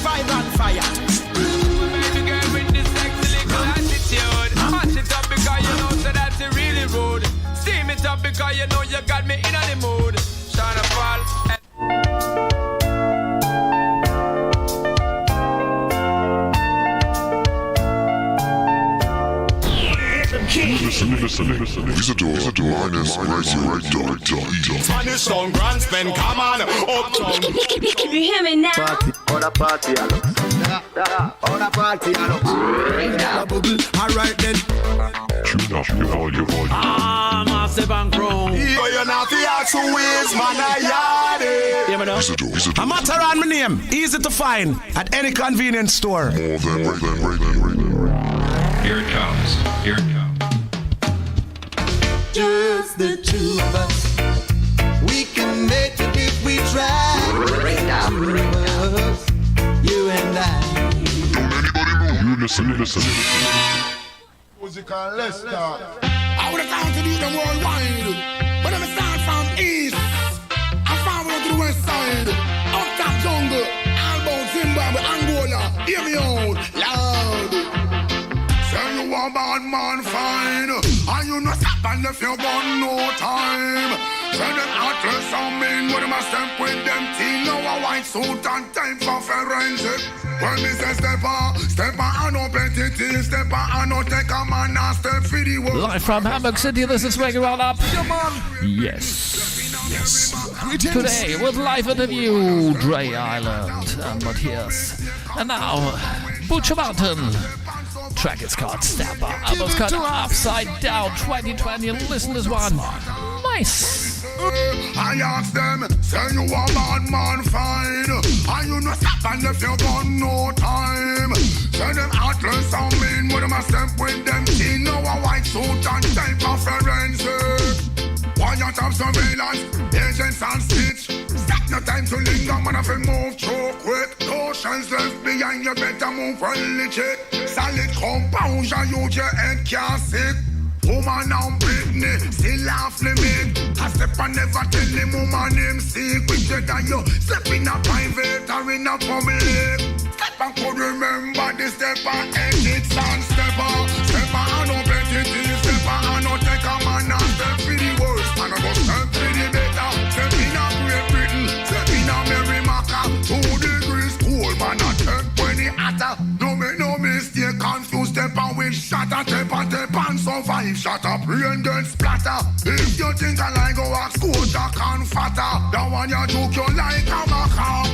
Five on fire. Baby girl with this sexy little attitude. Mash it up because you know so that's really rude. Steam it up because you know you got me in the mood. Shine a fall. Listen. Isadora minus radio.de. Spanish sound grand spend, come on, uptown. You hear me now? Party, on a party, on a party, Alright then. Tune up your volume. Massive and chrome. But you're not the ask who is man a yardie. Isadora. I'm at around my name, easy to find at any convenience store. More than radio. Here it comes. Just the two of us. We can make it if we try. Two of us, you and I. Don't anybody move. You listen. Musical Leicester. I would have gone to do them worldwide, but I'm start from east. I'm from to the west side. Up top jungle, Albo, Zimbabwe, Angola. Hear me out, loud. Say you a bad man fine, and you no stop and if you want no time. Say them atlas on men, with them a step with them teen. Now a white suit and time for forensic. When me say step on, I no petty, step on, I no take a man and step for the world. Live from Hamburg City, this is Reggae Roundup. Yes. Today with live interview, Dre Island and Matthias. And now, Butcher Mountain. Track is called Stepper. Album's called Upside Down 2020. Listen to this one. Nice. I ask them, say you a bad man fine, and you no stop and if you got no time. Say them atlas on men, with them a step with them teen. Now a white suit and type of forensic. Quiet of surveillance, agents and stitch. Stop no time to linger, man, if you move too quick. No chance left behind, you better move well legit. Solid composure, use your head can't sick. Woman and Britney, still off limit. I step and never tell him woman name secret. That you step in a private or in a public. Step and could remember the step and edits and stepper. Stepper and no petty, stepper and no take a man and step for the worst. Man I go step for the better. Step in a Great Britain, step in a Mary Maca. 2 degrees cool, man I step when he hotter. No make no mistake, confused step and with shatter. Step and survive, shut up, rain get splatter. If you think I like go ask Scotia can fatter, that one you joke you like a macaw.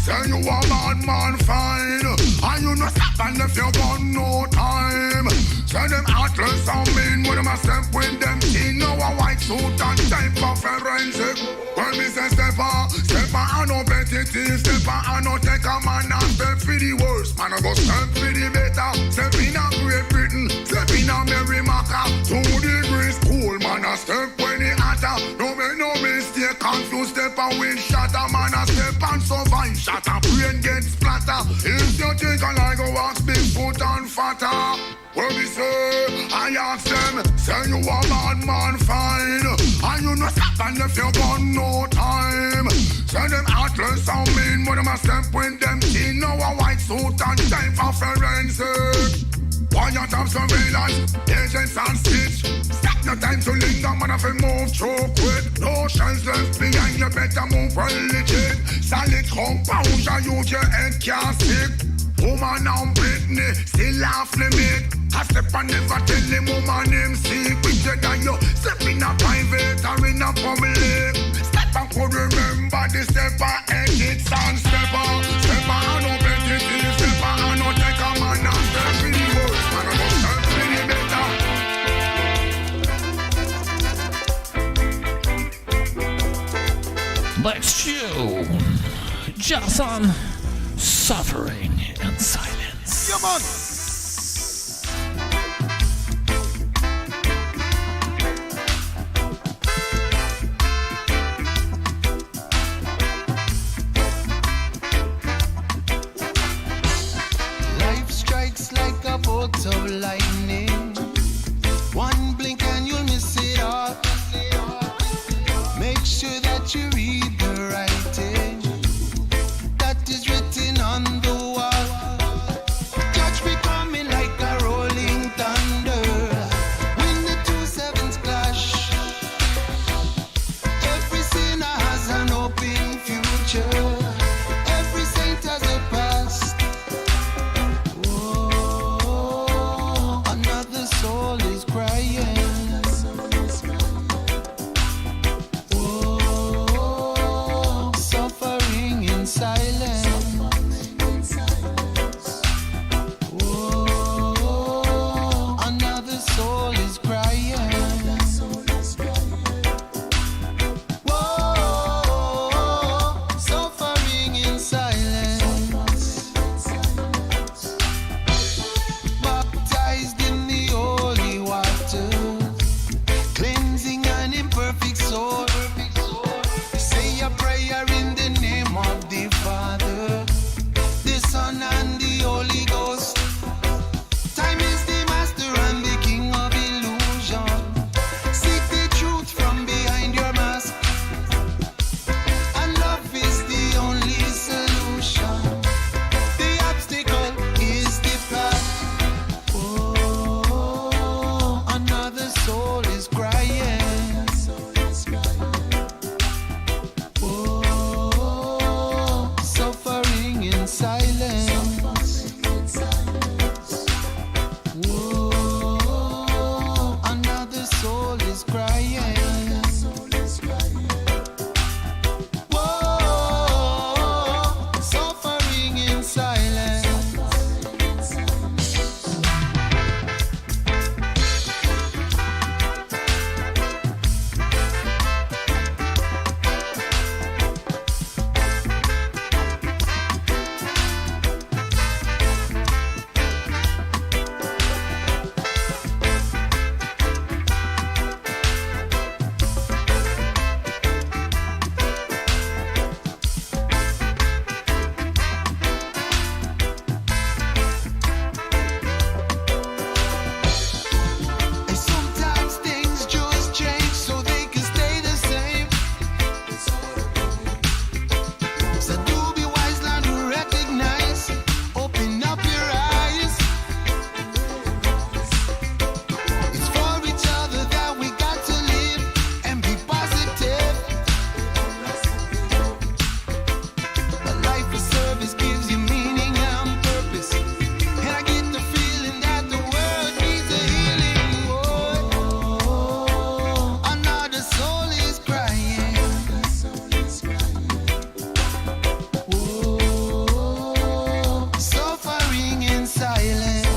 Say you a bad man fine, and you no stop and if you got no time. Say them atlas on men, with them a step with them teen. Now a white suit and type of forensic. When me say stepper I no petty, stepper I no take a man and step for the worst. Man I go step for the better. Step in a Great Britain, step in a Mary Maca. 2 degrees cool, man a step when he hotter. No make no mistake, confused step and with shatter. Man a step and survive, shatter, brain get splatter. If you think I like go ask Bigfoot and fatter. Well, me say, I ask them, say you a bad man fine, and you no stop and if you got no time. Say them atlas on men, with them a step with them teen. Now a white suit and time for forensic. Quiet of surveillance, agents and stitch. Stop no time to linger, man if you move too quick. No chance left behind, you better move well legit. Solid composure, use your head can't stick. Woman and Britney, still off limit. I step and never tell him woman name secret. That you step in a private or in a public. Step and could remember the stepper, edits and stepper. Stepper and no petty, stepper and no take a man and step in the worst. Man I go step in the better. Next tune, Jason, Suffering in Silence. Come on. Life strikes like a bolt of lightning. One blink and you'll miss it all. Make sure that you read the writing. silence. Oh, another soul is crying. Whoa, suffering in silence. Baptized in the holy waters, cleansing an imperfect soul. Say a prayer in the name of the Father, the Son, and the Holy Ghost. Time is the master and the king of illusion. Seek the truth from behind your mask, and love is the only solution. The obstacle is the path. Oh, another soul is crying. Oh, suffering in silence. Whoa, another soul is crying. Whoa, suffering in silence. And sometimes things just change so they can stay the same. So do be wise, learn to recognize. Open up your eyes. It's for each other that we got to live and be positive. A life of service gives you meaning and purpose. And I get the feeling that the world needs a healing. Oh, another soul is crying. Oh, suffering in silence.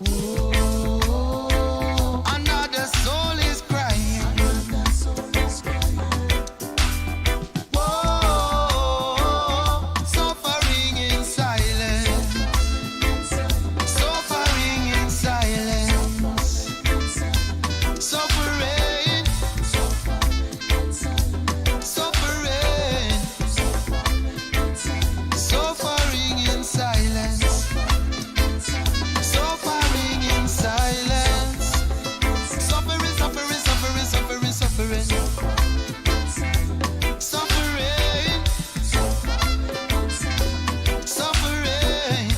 Oh, another soul is crying. Whoa, suffering in silence. Suffering in silence. Suffering. Suffering. Suffering in silence. Suffering in silence. Suffering, suffering, suffering, suffering, suffering. Suffering. Suffering.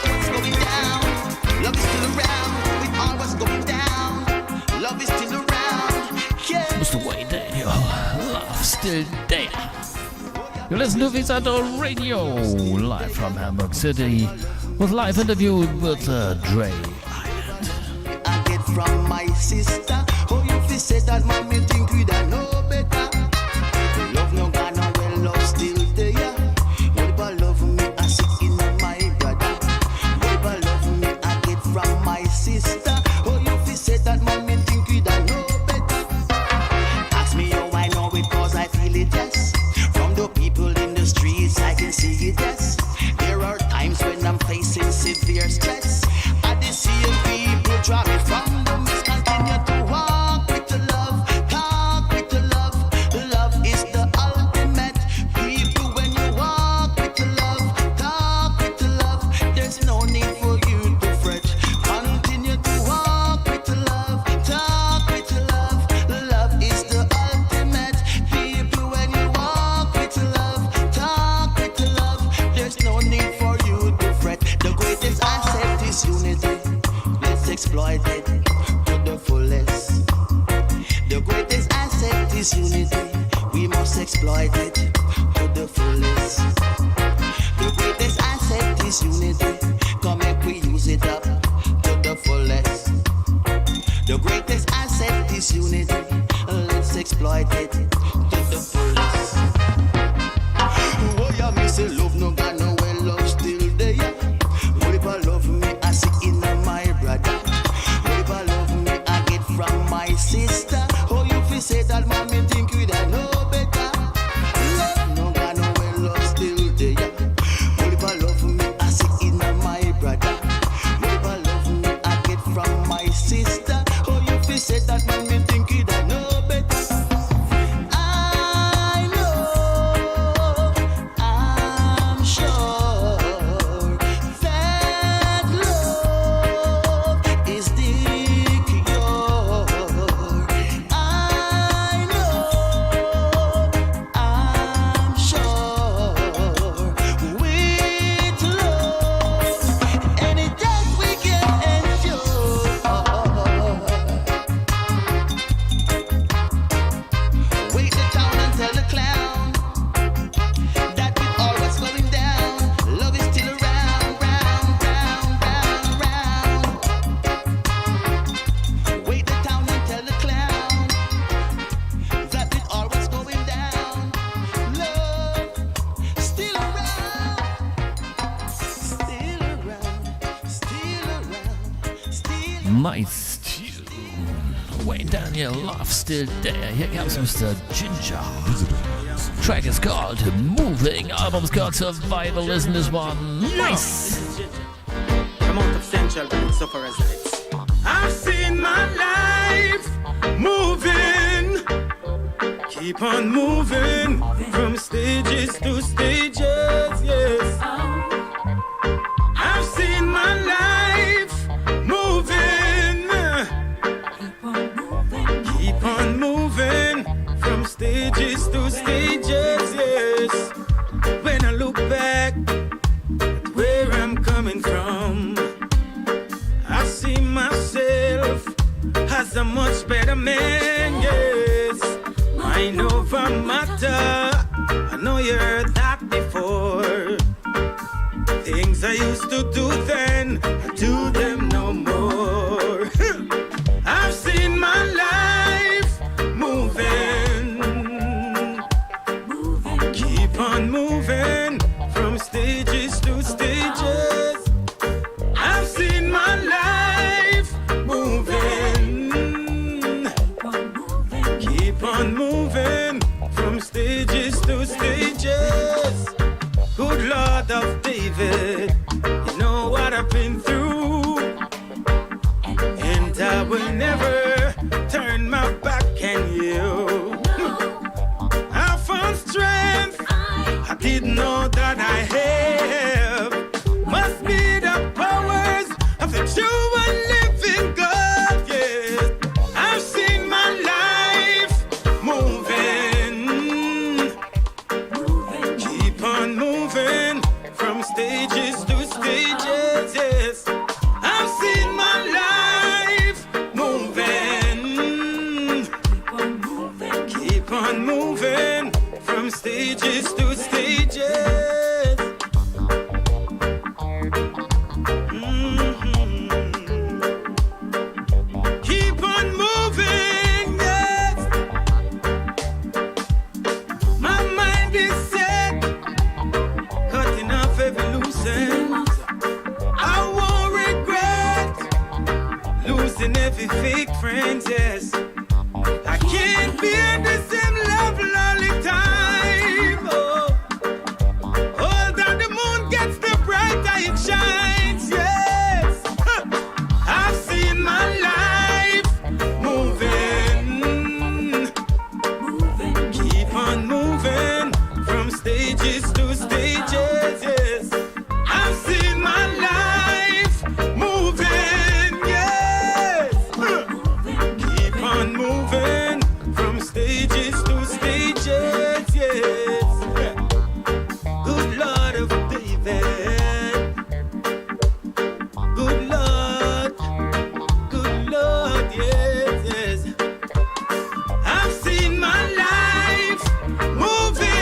What's going down? Love is still around. With all what's going down, love is still around. Yeah. Mr. Wayne Daniel, love still there. You listen to Visato Radio, live from Hamburg City, with live interview with Dre. I get from my sister. Oh, if you say that, man, me think we don't know better. Love no gone, no well, love still there. What about love me? I see in my brother. What about love me? I get from my sister. Oh, if you say that, man, me think we don't know better. Ask me how I know it, cause I feel it, yes. From the people in the streets, I can see it, yes. There are times when I'm facing severe stress. I just see people draw me from the mess. Continue to walk with the love, talk with the love. Love is the ultimate. People, when you walk with the love, talk with the love, there's no need for you to fret. Continue to walk with the love, talk with the love. Love is the ultimate. People, when you walk with the love, talk with the love, there's exploit it to the fullest. The greatest asset is unity. Come and we use it up to the fullest. The greatest asset is unity. Let's exploit it to the fullest. Oh yeah, me say love no got no well, love still there. Whoever love me, I see in my brother. Whoever love me, I get from my sister. Oh, you fi say that, mommy think you that know better. Love no got no well, love still there. Whoever love me, I see in my brother. Whoever love me, I get from my sister. Oh, you fi say that, mommy think you that know better. I know, I'm sure that love is the cure. I know, I'm sure with love any death we can endure. Wait the town and tell the clown that with all what's going down, love is still around, round, round, round, round. Wait the town and tell the clown that with all what's going down, love still around, still around, still around, still around. Nice tune. Wayne Daniel, love still there. Here comes Mr. Ginger. Track is called Moving. Album's called Survival. Listen to this one. Nice. Come out of Central Bank, sufferers nights. I've seen my life moving. Keep on moving from stages to stages, yes. I've seen my life moving. Keep on moving from stages to stages, yes. When I look back at where I'm coming from, I see myself as a much better man, yes. Mind over matter, I know you heard that before. Things I used to do then, I do them no more. I've seen my life moving. Keep on moving from stages to stages. I've seen my life moving. Keep on moving from stages to stages. Good Lord of David, you know what I've been through, and I will never turn my back on you. I found strength I didn't know that I have. Must be the powers of the true and living God, yes. I've seen my life moving. Keep on moving from stages to stages, yes. I've seen my life moving. Keep on moving from stages to stages. Keep on moving, yes. My mind is set, cutting off every loose end. I won't regret losing every fake friend, yes. I can't be in the same level all the time. Oh, all that the moon gets, the brighter it shines, yes. I've seen my life moving. Keep on moving from stages to stages, yes. I've seen my life moving, yes. Keep on moving from stages to stages, yes. Good Lord of David. Good Lord, yes, yes. I've seen my life moving.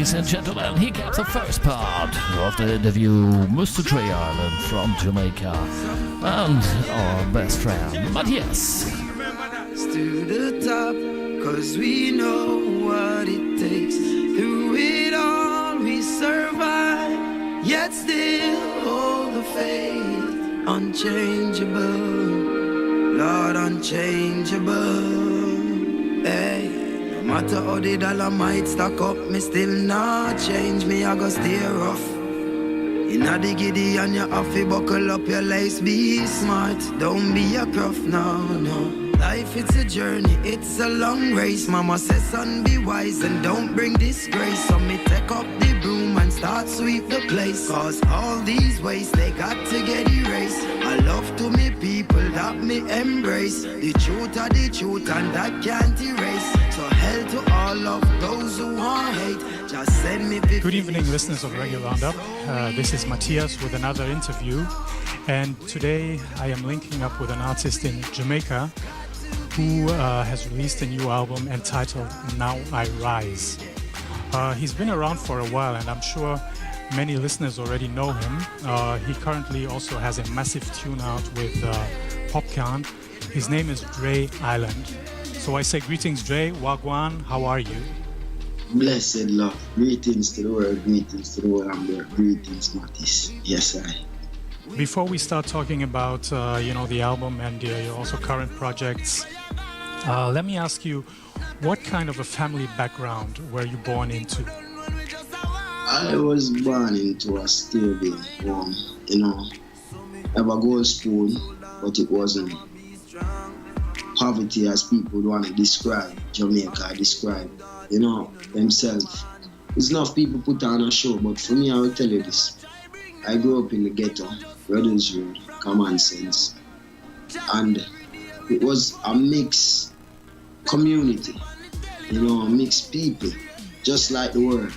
ladies and gentlemen, here comes the first part of the interview. Mr. Dre Island from Jamaica and our best friend, Matthias. To the top, cause we know what it takes. Through it all we survive, yet still hold the faith. Unchangeable, Lord, unchangeable. Hey, no matter how the dollar might stack up, me still not change. Me I go stay rough. Inna the giddy and you have to buckle up your lace. Be smart, don't be a gruff, no, no. Life it's a journey, it's a long race. Mama says son be wise and don't bring disgrace. So me take up the broom and start sweep the place. Cause all these ways they got to get erased. I love to me people that me embrace. The truth are the truth and that can't erase. So hell to all of those who want hate. Just send me 50. Good evening, listeners of Reggae Roundup. This is Matthias with another interview. And today I am linking up with an artist in Jamaica who has released a new album entitled Now I Rise. He's been around for a while and I'm sure many listeners already know him. He currently also has a massive tune out with Popcorn. His name is Dre Island. So I say greetings Dre, Wagwan, how are you? Blessed love, greetings to the world, greetings to the world, and greetings Mattis. Yes I. Before we start talking about the album and your also current projects, let me ask you, what kind of a family background were you born into? I was born into a stable home, have a gold spoon, but it wasn't poverty as people would want to describe Jamaica, themselves. It's enough people put on a show, but for me I will tell you this. I grew up in the ghetto, Brothers Road, Common Sense, and it was a mixed community, mixed people, just like the world.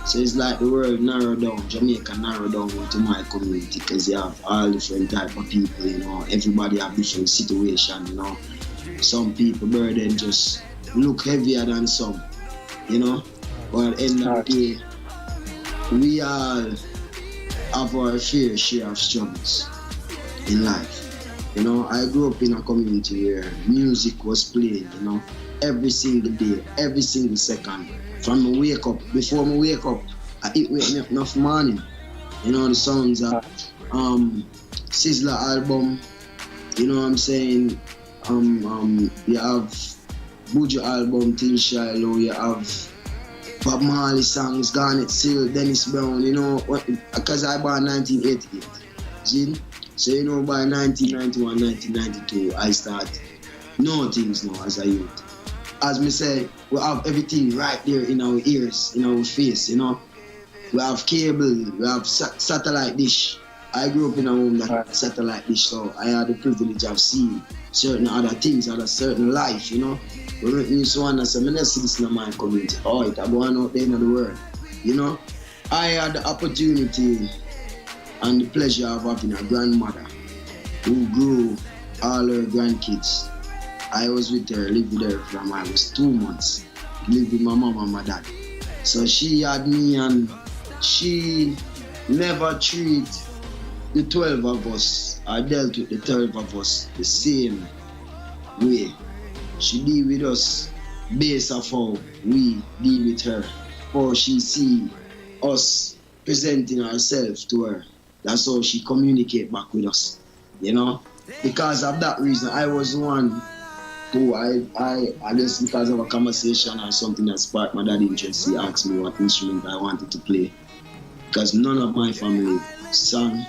So it's like the world narrowed down, Jamaica narrowed down into my community because you have all different type of people, everybody have different situation, Some people burden just look heavier than some, but at the end of the day, we all have our fair share of struggles in life. I grew up in a community where music was played, every single day, every single second. From me wake up, before me wake up, it wake me up enough morning. The songs of Sizzler album, you have Buju album, Tin Shiloh, you have Bob Marley songs, Garnet Seal, Dennis Brown, because I born 1988, see? So by 1991, 1992, I start know things now as a youth. As me say, we have everything right there in our ears, in our face, We have cable, we have satellite dish. I grew up in a home that had satellite dish, so I had the privilege of seeing certain other things, other certain life, We make me so understand, I never see this in my community. Oh, it's going out there in the world, I had the opportunity and the pleasure of having a grandmother who grew all her grandkids. I was with her, lived with her from I was 2 months, lived with my mom and my dad. So she had me and she never treated the 12 of us, I dealt with the 12 of us the same way. She deal with us based off how we deal with her. Or she see us presenting ourselves to her. That's how she communicate back with us, Because of that reason, I was the one who I guess because of a conversation or something that sparked my dad's interest, he asked me what instrument I wanted to play. Because none of my family sang,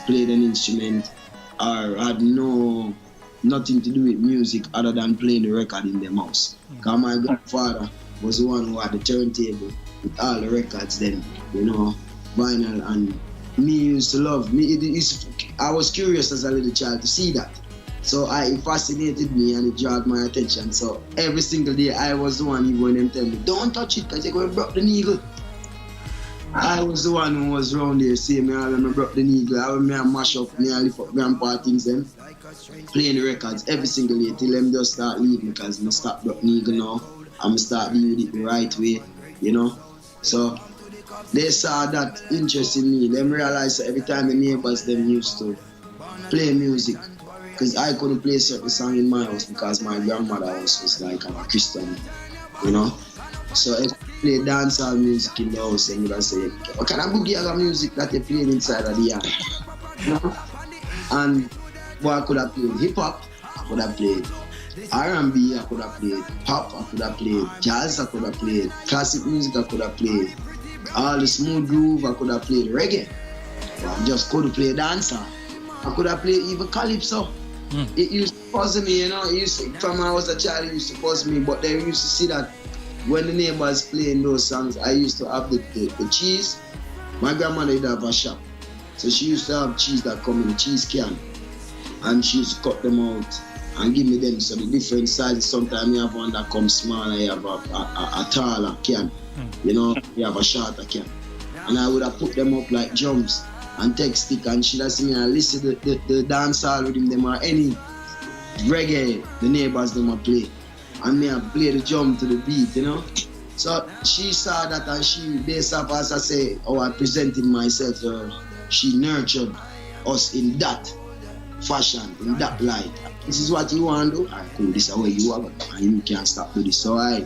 played an instrument, or had nothing to do with music other than playing the record in their house. Because my grandfather was the one who had the turntable with all the records then, vinyl, and me used to love me. I was curious as a little child to see that. So it fascinated me and it dragged my attention. So every single day I was the one even when them tell me, don't touch it because you're going to break the needle. I was the one who was around there saying me, I remember broke the needle, I remember mash up, I lift up grandpa things them, playing the records every single day till them just start leaving because I stop broke needle now and I start dealing with it the right way, So they saw that interest in me. They realized that every time the neighbors them used to play music, because I couldn't play certain song in my house because my grandmother was like a Christian, you know. So if I play dancehall music in the house, and you would say, what kind of boogie music that they playing inside of the yard? You know? And boy, I could have played hip hop, I could have played R&B, I could have played pop, I could have played jazz, I could have played classic music, I could have played all the smooth groove, I could have played reggae. But I just couldn't play dancehall. I could have played even calypso. It used to puzzle me, you know. From when I was a child, it used to puzzle me. But they used to see that when the neighbors playing those songs, I used to have the cheese. My grandmother did have a shop, so she used to have cheese that come in a cheese can, and she used to cut them out and give me them. So the different sizes. Sometimes you have one that comes smaller, you have a taller can, you know, you have a shorter can, and I would have put them up like drums and take stick, and she'd have seen me and listen to the dancehall rhythm them or any reggae the neighbors them a play, and me I play the drum to the beat, you know. So she saw that, and she, based off as I say, how I presented myself to her, she nurtured us in that fashion, in that light. This is what you want to do? Alright, cool, this is how you are, and you can't stop doing this. So I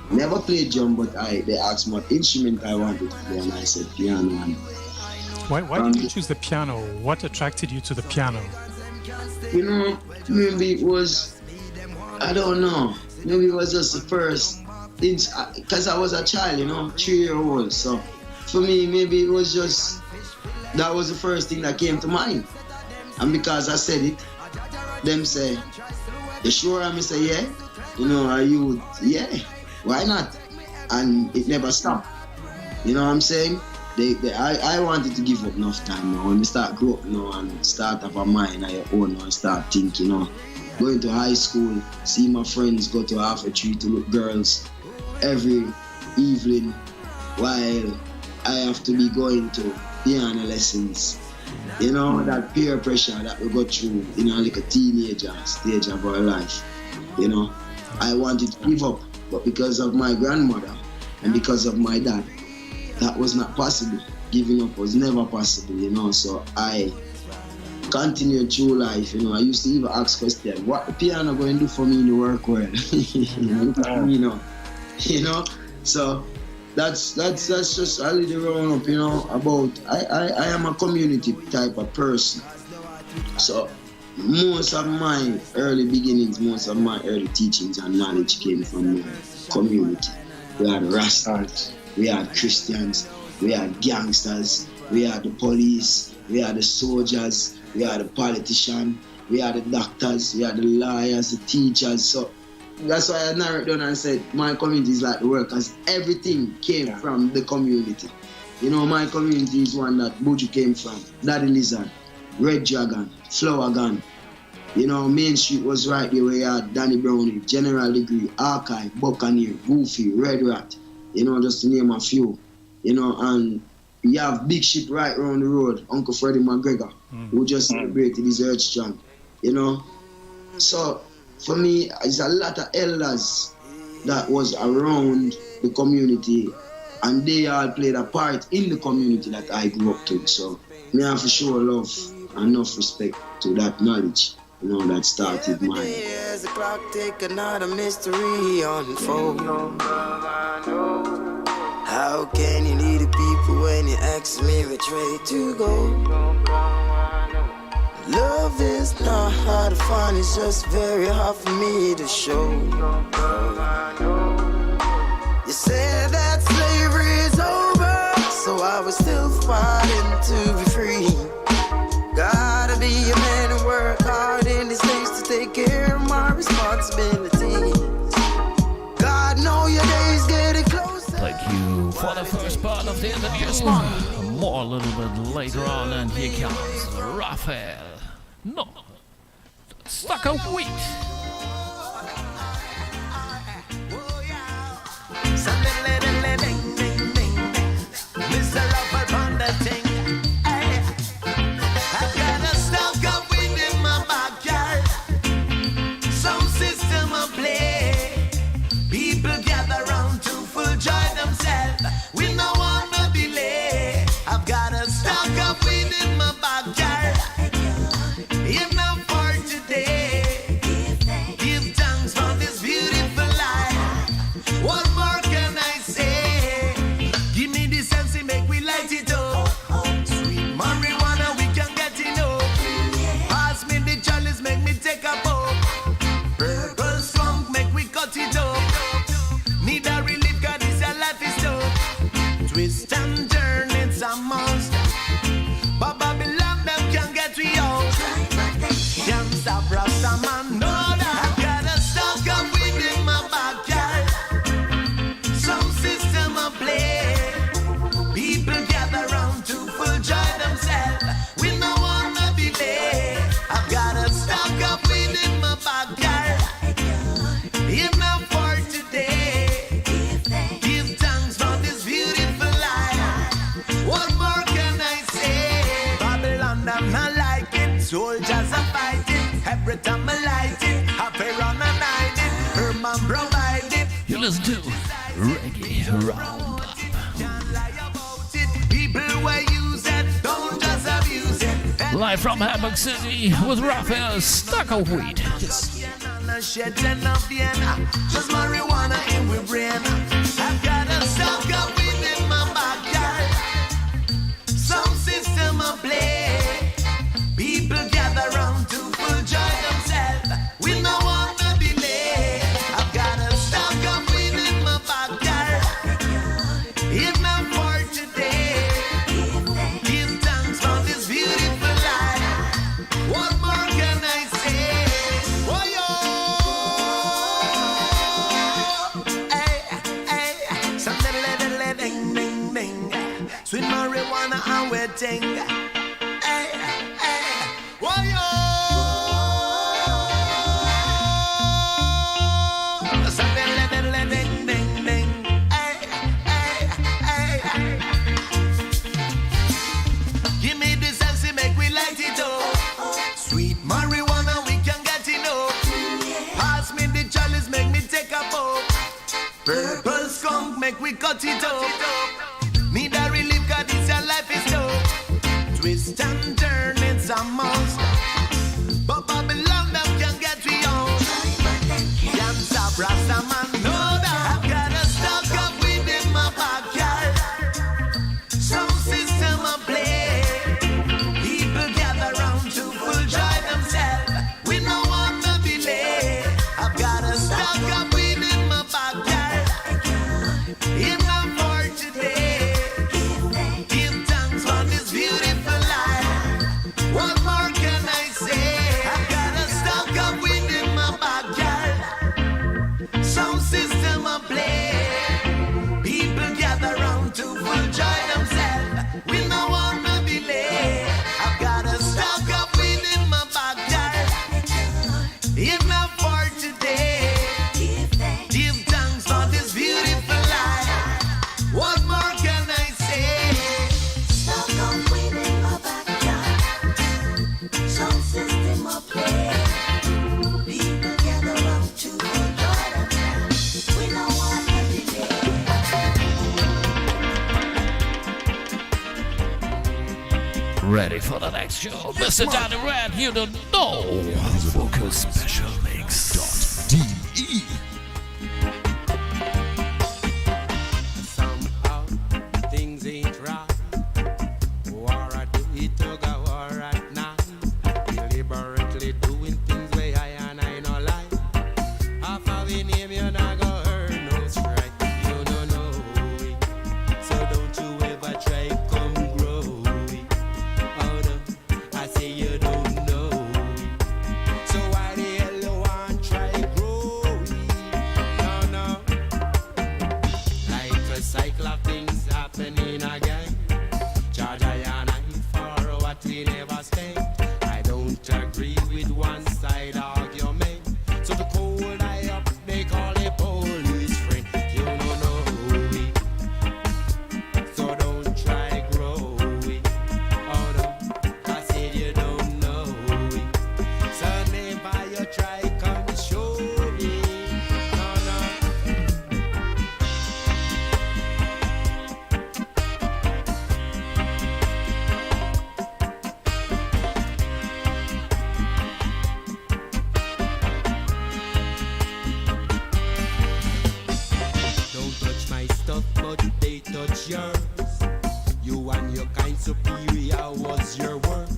never played drum, but they asked me what instrument I wanted to play, and I said piano. And why did you choose the piano? What attracted you to the piano? You know, maybe it was, I don't know, maybe it was just the first thing, because I was a child, you know, 3-year-old. So for me, maybe it was just, that was the first thing that came to mind. And because I said it, them say, you sure? I say, yeah. You know, are you, yeah, why not? And it never stopped. You know what I'm saying? I wanted to give up enough time now. When we start grow up now and start have a mind of your own and start thinking, you know, going to high school, see my friends go to half a tree to look girls every evening while I have to be going to piano lessons. You know, that peer pressure that we go through, you know, like a teenager stage of our life. You know, I wanted to give up, but because of my grandmother and because of my dad, that was not possible. Giving up was never possible, you know. So I continued through life, you know. I used to even ask questions, what the piano going to do for me in the work world? You know. So that's just a little round up, you know, about I am a community type of person. So most of my early beginnings, most of my early teachings and knowledge came from the community. We had Rastas, we had Christians, we had gangsters, we had the police, we had the soldiers, we had the politicians, we had the doctors, we had the lawyers, the teachers. So that's why I narrowed down and said my community is like the workers. Everything came from the community. You know, my community is one that Buju came from. Daddy Lizard, Red Dragon, Flower Gun. You know, Main Street was right there where you had Danny Brownie, General Degree, Archive, Buccaneer, Goofy, Red Rat. You know, just to name a few. You know, and you have Big Ship right around the road, Uncle Freddie McGregor, who just celebrated his Earth Strong. You know, so for me, it's a lot of elders that was around the community, and they all played a part in the community that I grew up to. So me have to show love and enough respect to that knowledge, you know, that started mine. As the clock tick, another mystery unfold. How can you lead the people when you ask me which way to go? Love is not hard to find, it's just very hard for me to show. You said that slavery is over, so I was still fighting to be free. Gotta be a man and work hard in these days to take care of my responsibilities. God know your days getting closer. Thank you for the first part of the interview. More a little bit later on, and here comes Raphael. No, stuck a week. Mr. Raphael on that thing. I got a stuck up wind in my backyard. Some system of play. People gather round to full joy themselves. We know one provide it. You listen to Reggae Roundup. People will use it, don't just abuse it. Live from Hamburg City with Raphael Stuck of Weed. Just marijuana in my brain. I've got a stock of weed in my backyard. Some system of play. People gather round to enjoy themselves. We no want to delay. I've got a stock of weed in my backyard. If not for today, give thanks for this beautiful life. What more can I say? Oh, yo. Hey, some little ding, ding, ding. Sweet marijuana and waiting. Hey, oh, yo. Some little ding, ding, ding. Hey. Give me this and make we light it up. Sweet marijuana, we can get it up. Pass me the chalice, make me take a puff. Purple skunk, make we cut it up. Need a relief, cause this your life is tough. Twist and turn, it's a must. But Babylon, them can get we on. Can't stop Rasta man, no doubt. I've got a stock of weed in my backyard. Some system of play. People gather round to enjoy themselves. We no want to delay. I've got a stock of weed in my backyard. Enough for today. Give thanks for this beautiful life. What more can I say? I've got a stock of weed in my backyard. Some system of play. People gather round to enjoy themselves. We no want to delay. I've got a stock of weed in my backyard. Enough for today. Give thanks for this beautiful life. What more can I say? Stock of weed in my backyard. Some system of play. People gather round to enjoy themselves. We no want to delay. Ready for the next show. Mr. Johnny Red, you don't know. Vocal Special Mix. .de. Somehow things ain't right. War at the Itoga, war at night. Deliberately doing things way I and I no like. Half of the name you not gonna earn no strike. You don't know it. So don't you ever try come grow it. Oh no, I say you don't know it. So why the hell you want try grow it? No, no. Like a cycle of things happening again. Charge I and I for what we never spent. I don't agree with one side argument. So the cold I up, they call it police friend. You don't know it. So don't try grow it. Oh no, I said you don't know it. So never you try come show me. No, no. Don't touch my stuff, but they touch yours. You and your kind superior was your work.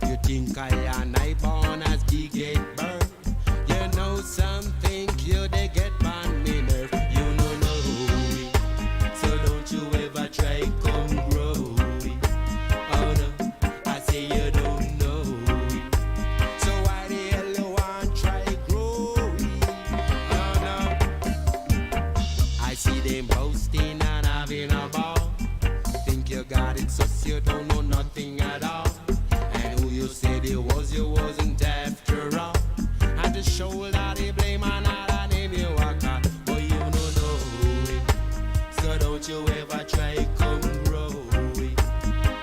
You think I and I born as big gate bird. You know something, you they get on me nerve. You know it. So don't you ever try come grow it. Oh no, I say you don't know it. So why the hell you want try grow it? Oh no. I see them boasting and having a ball. Think you got it, so you don't know nothing at all. And who you said it was, you wasn't after all. And the shoulder they blame another name you walk on. But you don't know it. So don't you ever try come grow it.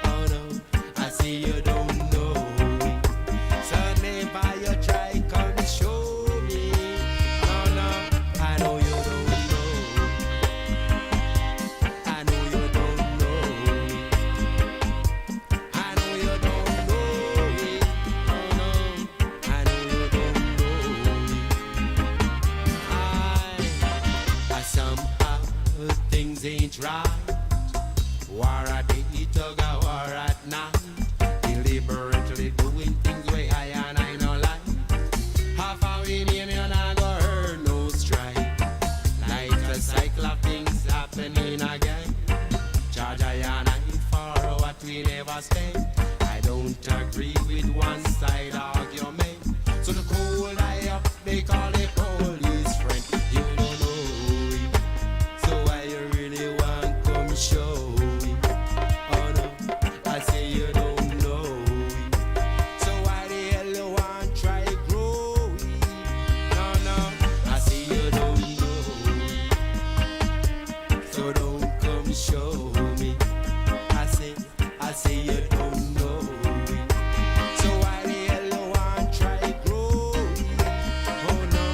Oh no, I see you don't know it. So never you try come show me. Oh no, I don't it right. War a day, tug a war at night. Deliberately doing things way high and I no like. Half a win in you not go hurt no strike. Like a cycle of things happening again. Charge I and I for what we never spend. I don't agree with one side argument. So the cold eye up, they call it police friend. You don't know it, so why you really want come show it? Oh no, I say you don't know it, so why the hell you want try grow it? No, no, I say you don't know it, so don't come show me. I say you don't know it, so why the hell you want try grow it? Oh no,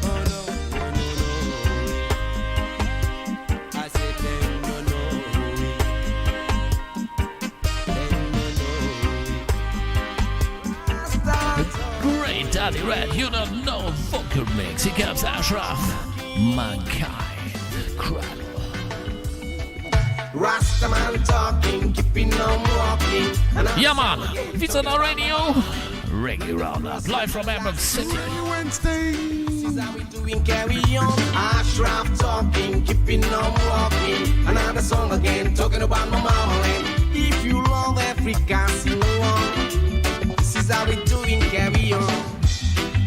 oh no, oh no, no. I said them no know it, them no know it. Great Daddy Red, you don't know vocal mix. Here comes Ashraf, Mankind, Cradle. Rastaman talking, keeping on walking. Yeah man, Visa Radio, Reggae Roundup, live from Emerald City. This is how we doing, carry on. Ashraf talking, keeping on walking. Another song again, talking about my mama land. If you love Africa, sing along. This is how we doing, carry on.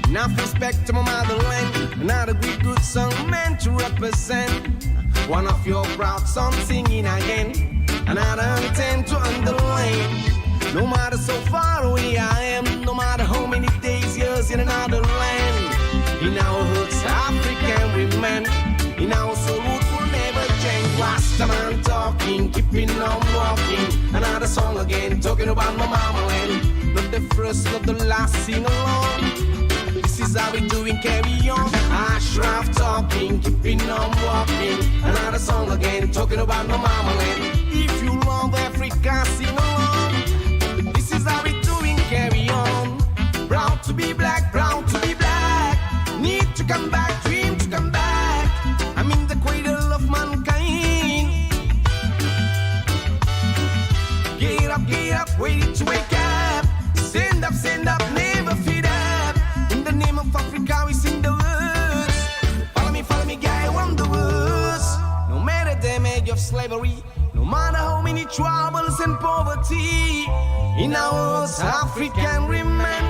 Enough respect to my motherland. Another good song meant to represent. One of your proud sons singing again. Another intent to underline. No matter so far away I am, no matter how many days, years in another land. In our hoods, African remain. In our soul, will never change. Rastaman talking, keeping on walking. Another song again, talking about my mama land. Not the first, not the last, sing along. This is how we doing, carry on. Ashraf talking, keeping on walking. Another song again, talking about my mama land. If you love Africa, sing along. This is how we doing, carry on. Proud to be black, proud to be black. Need to come back, dream to come back. I'm in the cradle of mankind. Get up, waiting to wake up. Stand up, never feed up. In the name of Africa, we sing the words. Follow me, guy, I want the words. No matter the age of slavery, no matter how many troubles and poverty, in our South African remain,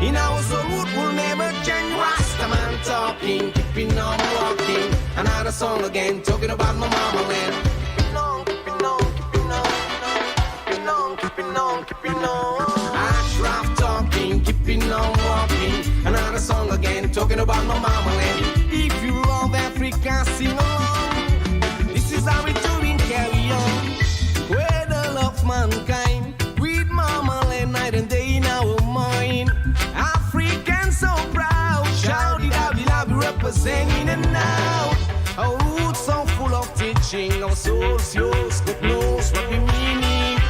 in our soul will never change. Rastaman talking, keeping on walking. Another song again, talking about my mama land. Keeping on. Ashraf talking, keeping on walking. Another song again, talking about my mama land. If you love Africa, sing along. This is how we doing, carry on. Cradle of mankind, with mama land night and day in our mind. Africans so proud, shout it out, we representing and now. Our roots so full of teaching, our souls yours, God knows what we meaning.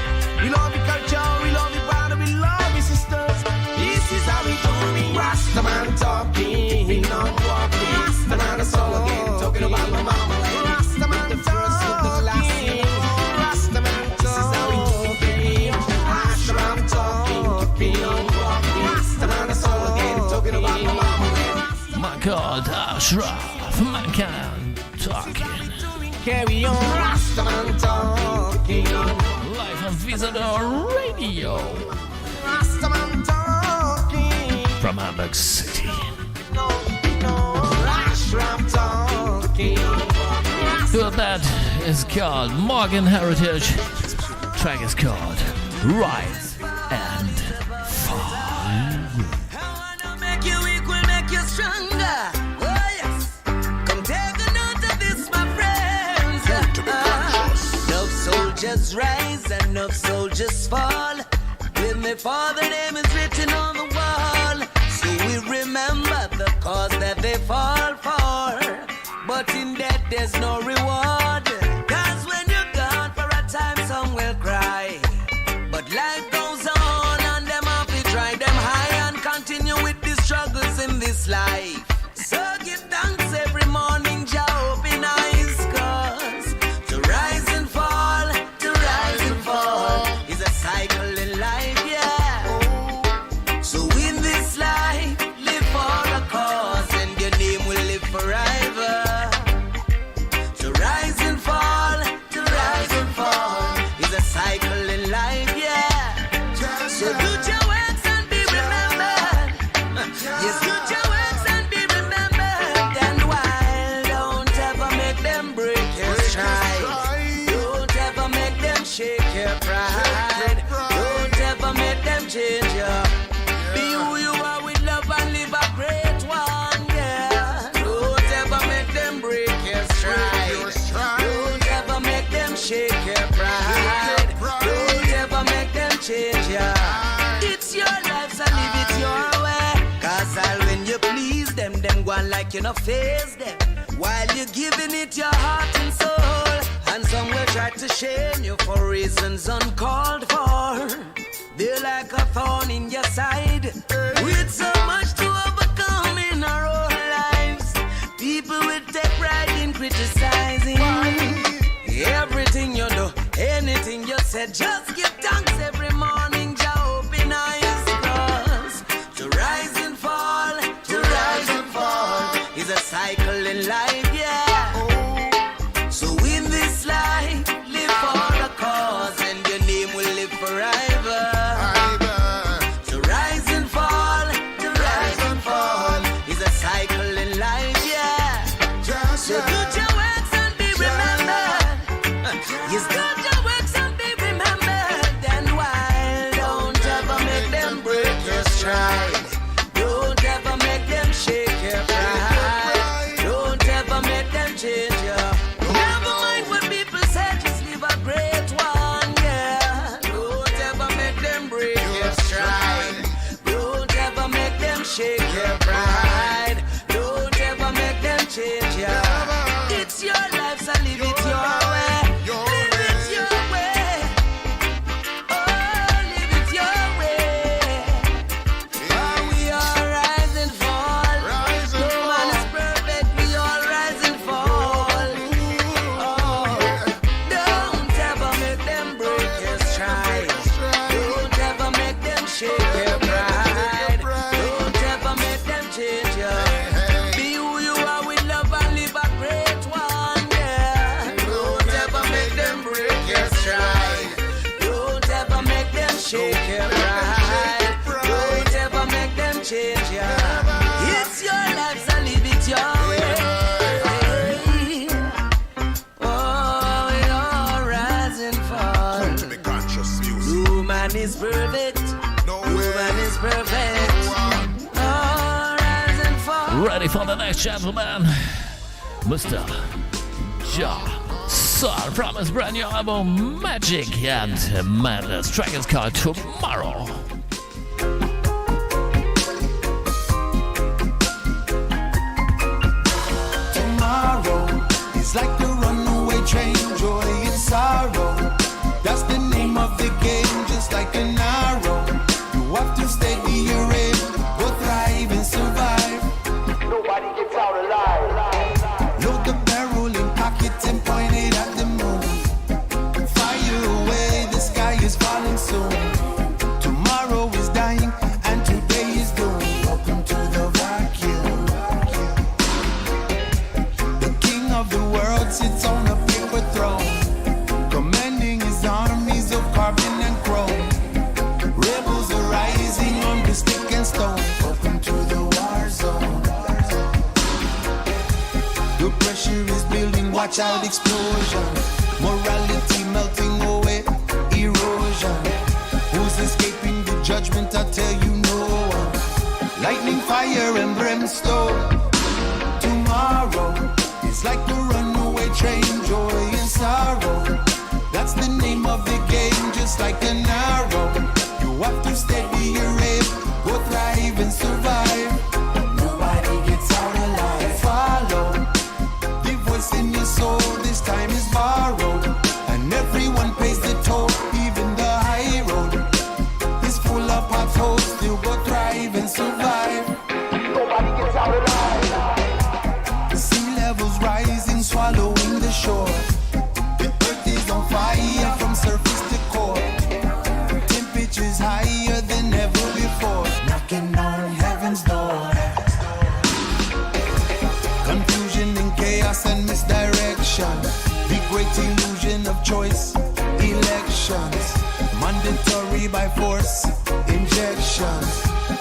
We love the culture, we love the brother, we love the sisters. This is how we doing. Rastaman talking, on walking. Another song again, talking about my mama land. Rastaman the first of the last thing. Rastaman talking, this is how we doing. Ashraf talking, keeping on walking. Another song again, talking about my mama land. My God, Ashraf, Mankind talking. Carry on, Rastaman talking. Live on Visitor Radio. Rastaman talking. From Hamburg City. Ashraf talking. So that is called Morgan Heritage. Track is called Rise and Fall. Make you weak will make you stronger. Oh yes. Come take a note of this, my friends. Enough soldiers rise and enough soldiers fall. With my father name is written on the wall. So we remember the cause that they fall for. But in death there's no reward. Cause when you're gone for a time some will cry. But life goes on and them have to try them high and continue with the struggles in this life. So give thanks every morning, Jah open eyes, cause to rise change ya. Be who you are with love and live a great one, yeah. Don't ever make them break your stride. Don't ever make them shake your pride. Don't ever make them change ya. It's your life, so live it your way. Cause all when you please them go on like you no face them. While you're giving it your heart and soul. And some will try to shame you for reasons uncalled for. They're like a thorn in your side. With so much to overcome in our own lives, people will take pride in criticizing. Everything you do, anything you said, just give thanks every morning. Jah open eyes, cause to rise and fall, is a cycle in life, yeah. So in this life, live for the cause, and your name will live forever. To rise and fall, is a cycle in life, yeah. So do your works and be remembered. Yes, do your works and be remembered. And while don't ever make them break your stride. Don't ever make them shake your pride. Don't ever make them change your. Never mind what people say, just live a great one, yeah. Don't ever make them break your stride. Don't ever make them shake your pride. Don't ever make them change your. It's your life, so live it your way. Live it your way. Oh, live it your way. We all rise and fall. No man is perfect, we all rise and fall. Don't ever make them break your stride. Don't ever make them shake your pride. Don't ever make them change you. Be who you are with love and live a great one, yeah. Don't ever make them break your stride. Don't ever make them shake your pride. Don't ever make them change you. It's your life, so live it your way. Oh, we all rise and fall. No man is perfect. No man is perfect. Oh, rise and fall. Ready for the next gentleman, Mr. Ja Son from his brand new album Magic and Madness. Track is called Tomorrow. Tomorrow is like a runaway train, joy and sorrow. That's the name of the game, just like an arrow. You have to steady your aim, go thrive and survive. Nobody gets out alive. Load the barrel in pocket and point it at the moon. Fire away, the sky is falling soon. Tomorrow is dying and today is doomed. Welcome to the vacuum. The king of the world sits on a paper throne, commanding his armies of carbon and chrome. Rebels are rising on the stick and stone. Welcome to the war zone. The pressure is building, watch out explosion. Morality melting away, erosion. Who's escaping the judgment? I tell you no one. Lightning, fire and brimstone. Tomorrow is like a runaway train, joy and sorrow. That's the name of the game, just like an arrow. You have to steady your aim, go thrive and survive. Nobody gets out alive. Follow the voice in your soul, this time is borrowed. And everyone pays the toll, even the high road is full of potholes. Still go thrive and survive. Nobody gets out alive. Sea levels rising, swallowing the shore. The earth is on fire from surface to core. Temperatures higher than ever before, knocking on heaven's door. Confusion and chaos and misdirection. The great illusion of choice, elections. Mandatory by force, injections.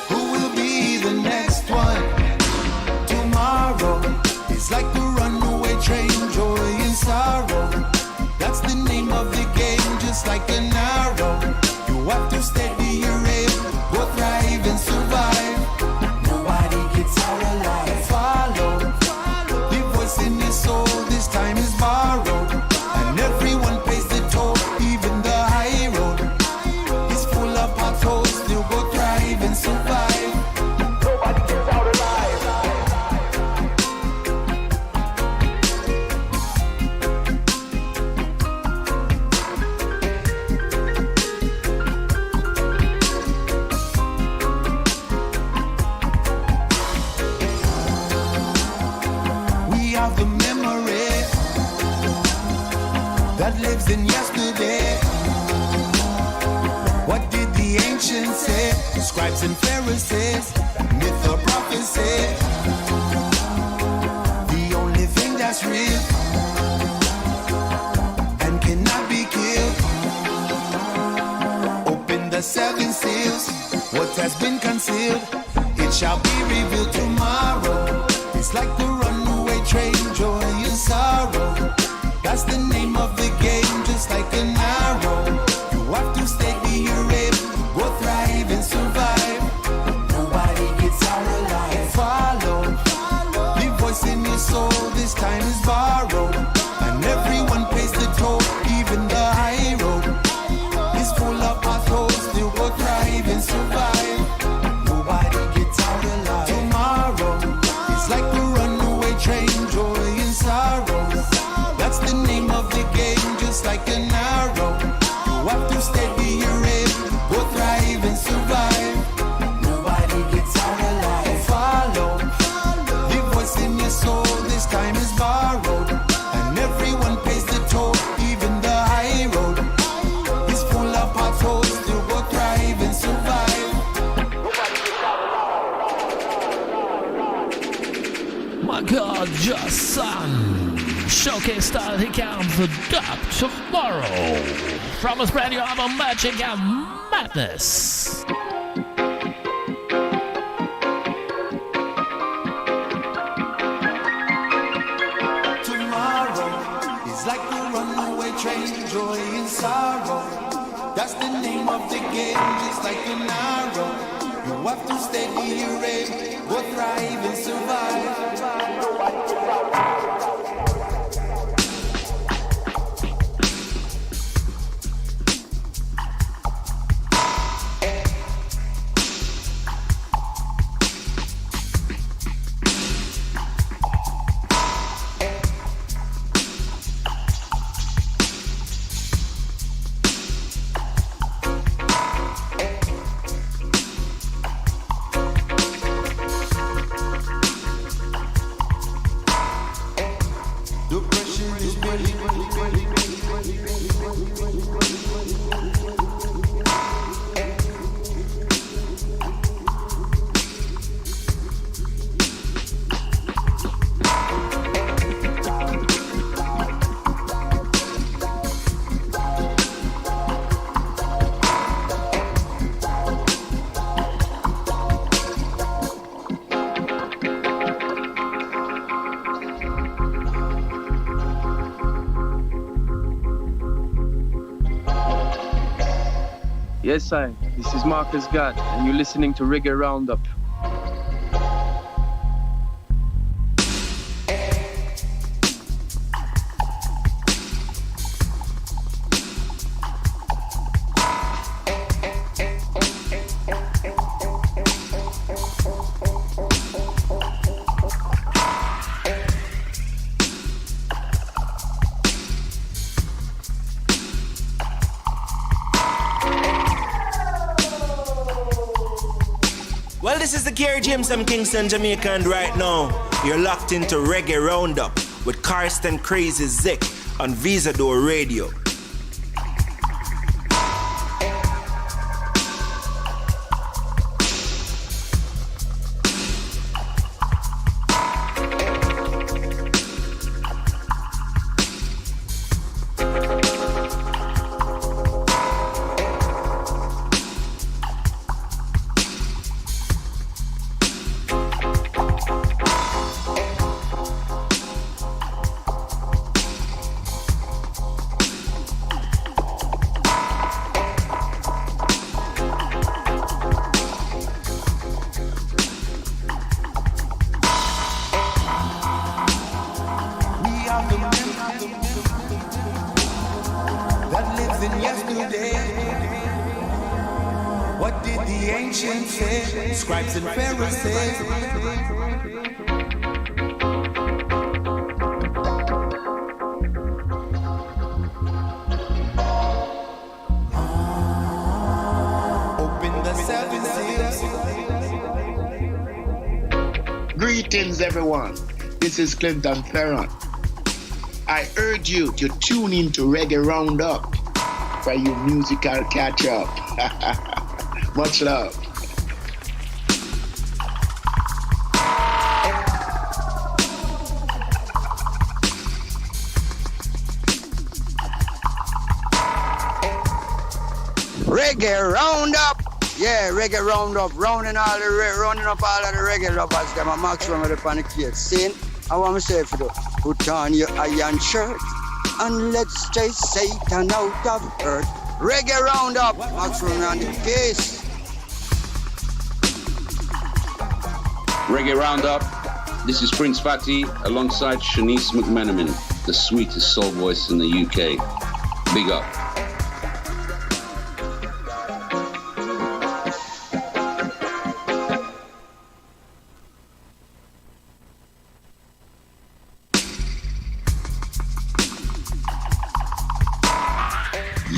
Who will be the next one? Tomorrow is like a runaway train, joy and sorrow. That's the name of the game, just like an arrow. You have to steady your aim, have the memory that lives in yesterday. What did the ancients say? Scribes and Pharisees, myth or prophecy. The only thing that's real and cannot be killed. Open the seven seals. What has been concealed, it shall be revealed tomorrow. It's like a runaway train, joy and sorrow. That's the name of the game, just like an arrow. You have to steady your aim, go thrive and survive. Nobody gets out alive. Follow the voice in your soul, this time is borrowed. And everyone pays the toll, even the high road. It's full of potholes, still go thrive and survive. Nobody gets out alive. Tomorrow, it's like a runaway train, joy and sorrow. That's the name of the game, just like an arrow. You have to steady your aim, go thrive and survive. Nobody gets out alive. Follow the voice in your soul, this time is borrowed. And everyone pays the toll, even the high road. It's full of potholes, still go thrive and survive. My God, just son. Showcase style, he comes the dub tomorrow. From his brand new album, Magic and Madness. Tomorrow is like a runaway train, joy and sorrow. That's the name of the game, just like an arrow. You have to steady your aim, go thrive and survive. Yes, I. This is Marcus God, and you're listening to Reggae Roundup. Well, this is the Kerry James from Kingston, Jamaica, and right now you're locked into Reggae Roundup with Karsten Crazy Zick on Visador Radio. Scribes and Pharisees. Open the seven seals. Greetings, everyone. This is Clinton Ferron. I urge you to tune into Reggae Roundup for your musical catch-up. Much love. Reggae Roundup. Yeah, Reggae Roundup. Rounding up all of the reggae lovers. Them a maximum of the panic here. Sin, I want to say for the put on your iron shirt and let's chase Satan out of earth. Reggae Roundup. Maximum on the case. Reggae Roundup. This is Prince Fatty alongside Shanice McMenamin, the sweetest soul voice in the UK. Big up.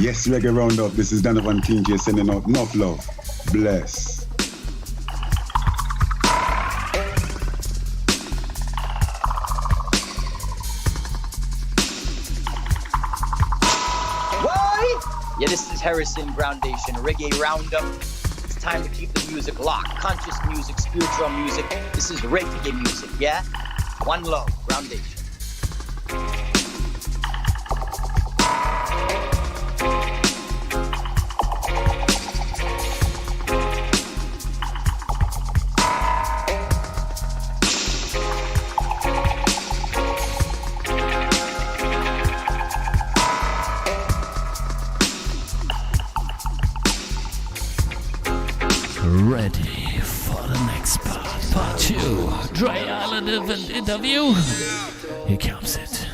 Yes, Reggae Roundup. This is Donovan King here sending out enough love. Bless. Yeah, this is Harrison Groundation, Reggae Roundup. It's time to keep the music locked. Conscious music, spiritual music. This is reggae music, yeah? One love, Groundation. Ready for the next part 2. Dre Island interview. Here comes it.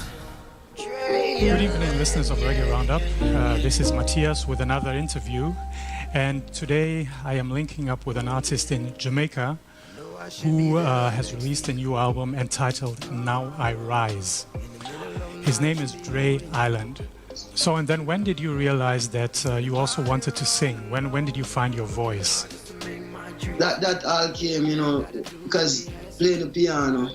Good evening, listeners of Reggae Roundup. This is Matthias with another interview. And today I am linking up with an artist in Jamaica who has released a new album entitled Now I Rise. His name is Dre Island. So, and then when did you realize that you also wanted to sing? When did you find your voice? That all came, because playing the piano,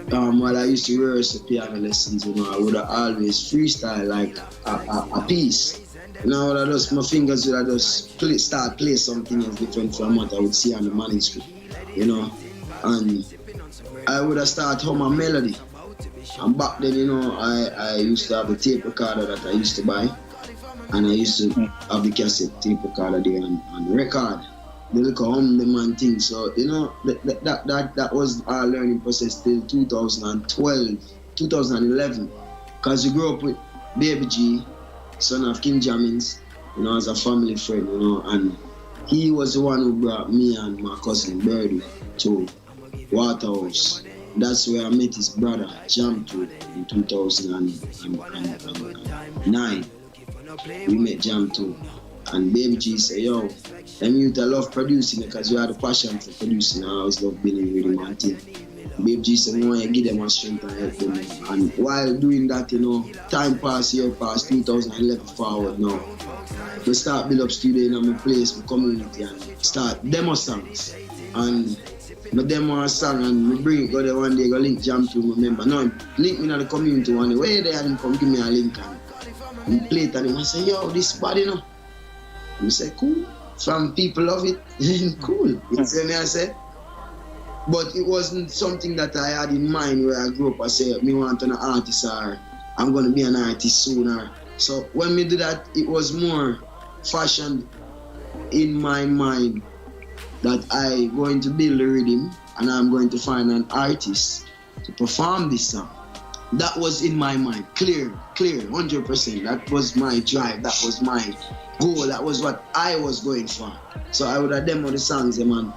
while I used to rehearse the piano lessons, I would always freestyle like a piece. My fingers would just play something else different from what I would see on the manuscript, and I would have started hum a melody. And back then, I used to have a tape recorder that I used to buy, and I used to have the cassette tape recorder there and record the little hum the man thing. So, that was our learning process till 2011. Because we grew up with Baby G, son of King Jammins, as a family friend, and he was the one who brought me and my cousin Birdie to Waterhouse. That's where I met his brother, Jam to, in 2009. We met Jam 2. And Baby G said, yo, them youth I love producing because you had a passion for producing. I always love being in rhythm and thing. Baby G said, I want to give them a strength and help them. And while doing that, time pass, year pass, 2011 forward now. We start build up studio in my place, my community, and start demo songs. And my demo a song, and we bring it, go there one day, go link Jam to my member. No, link me in the community one day. Where they and come give me a link and play it, and him I say, yo, this body, I say, cool. Some people love it, cool. You see me, I say? But it wasn't something that I had in mind where I grew up. I said, me want an artist or I'm going to be an artist sooner. So when we did that, it was more fashioned in my mind that I'm going to build a rhythm and I'm going to find an artist to perform this song. That was in my mind, clear, 100%. That was my drive, that was my goal, that was what I was going for. So I would have demo the songs, man.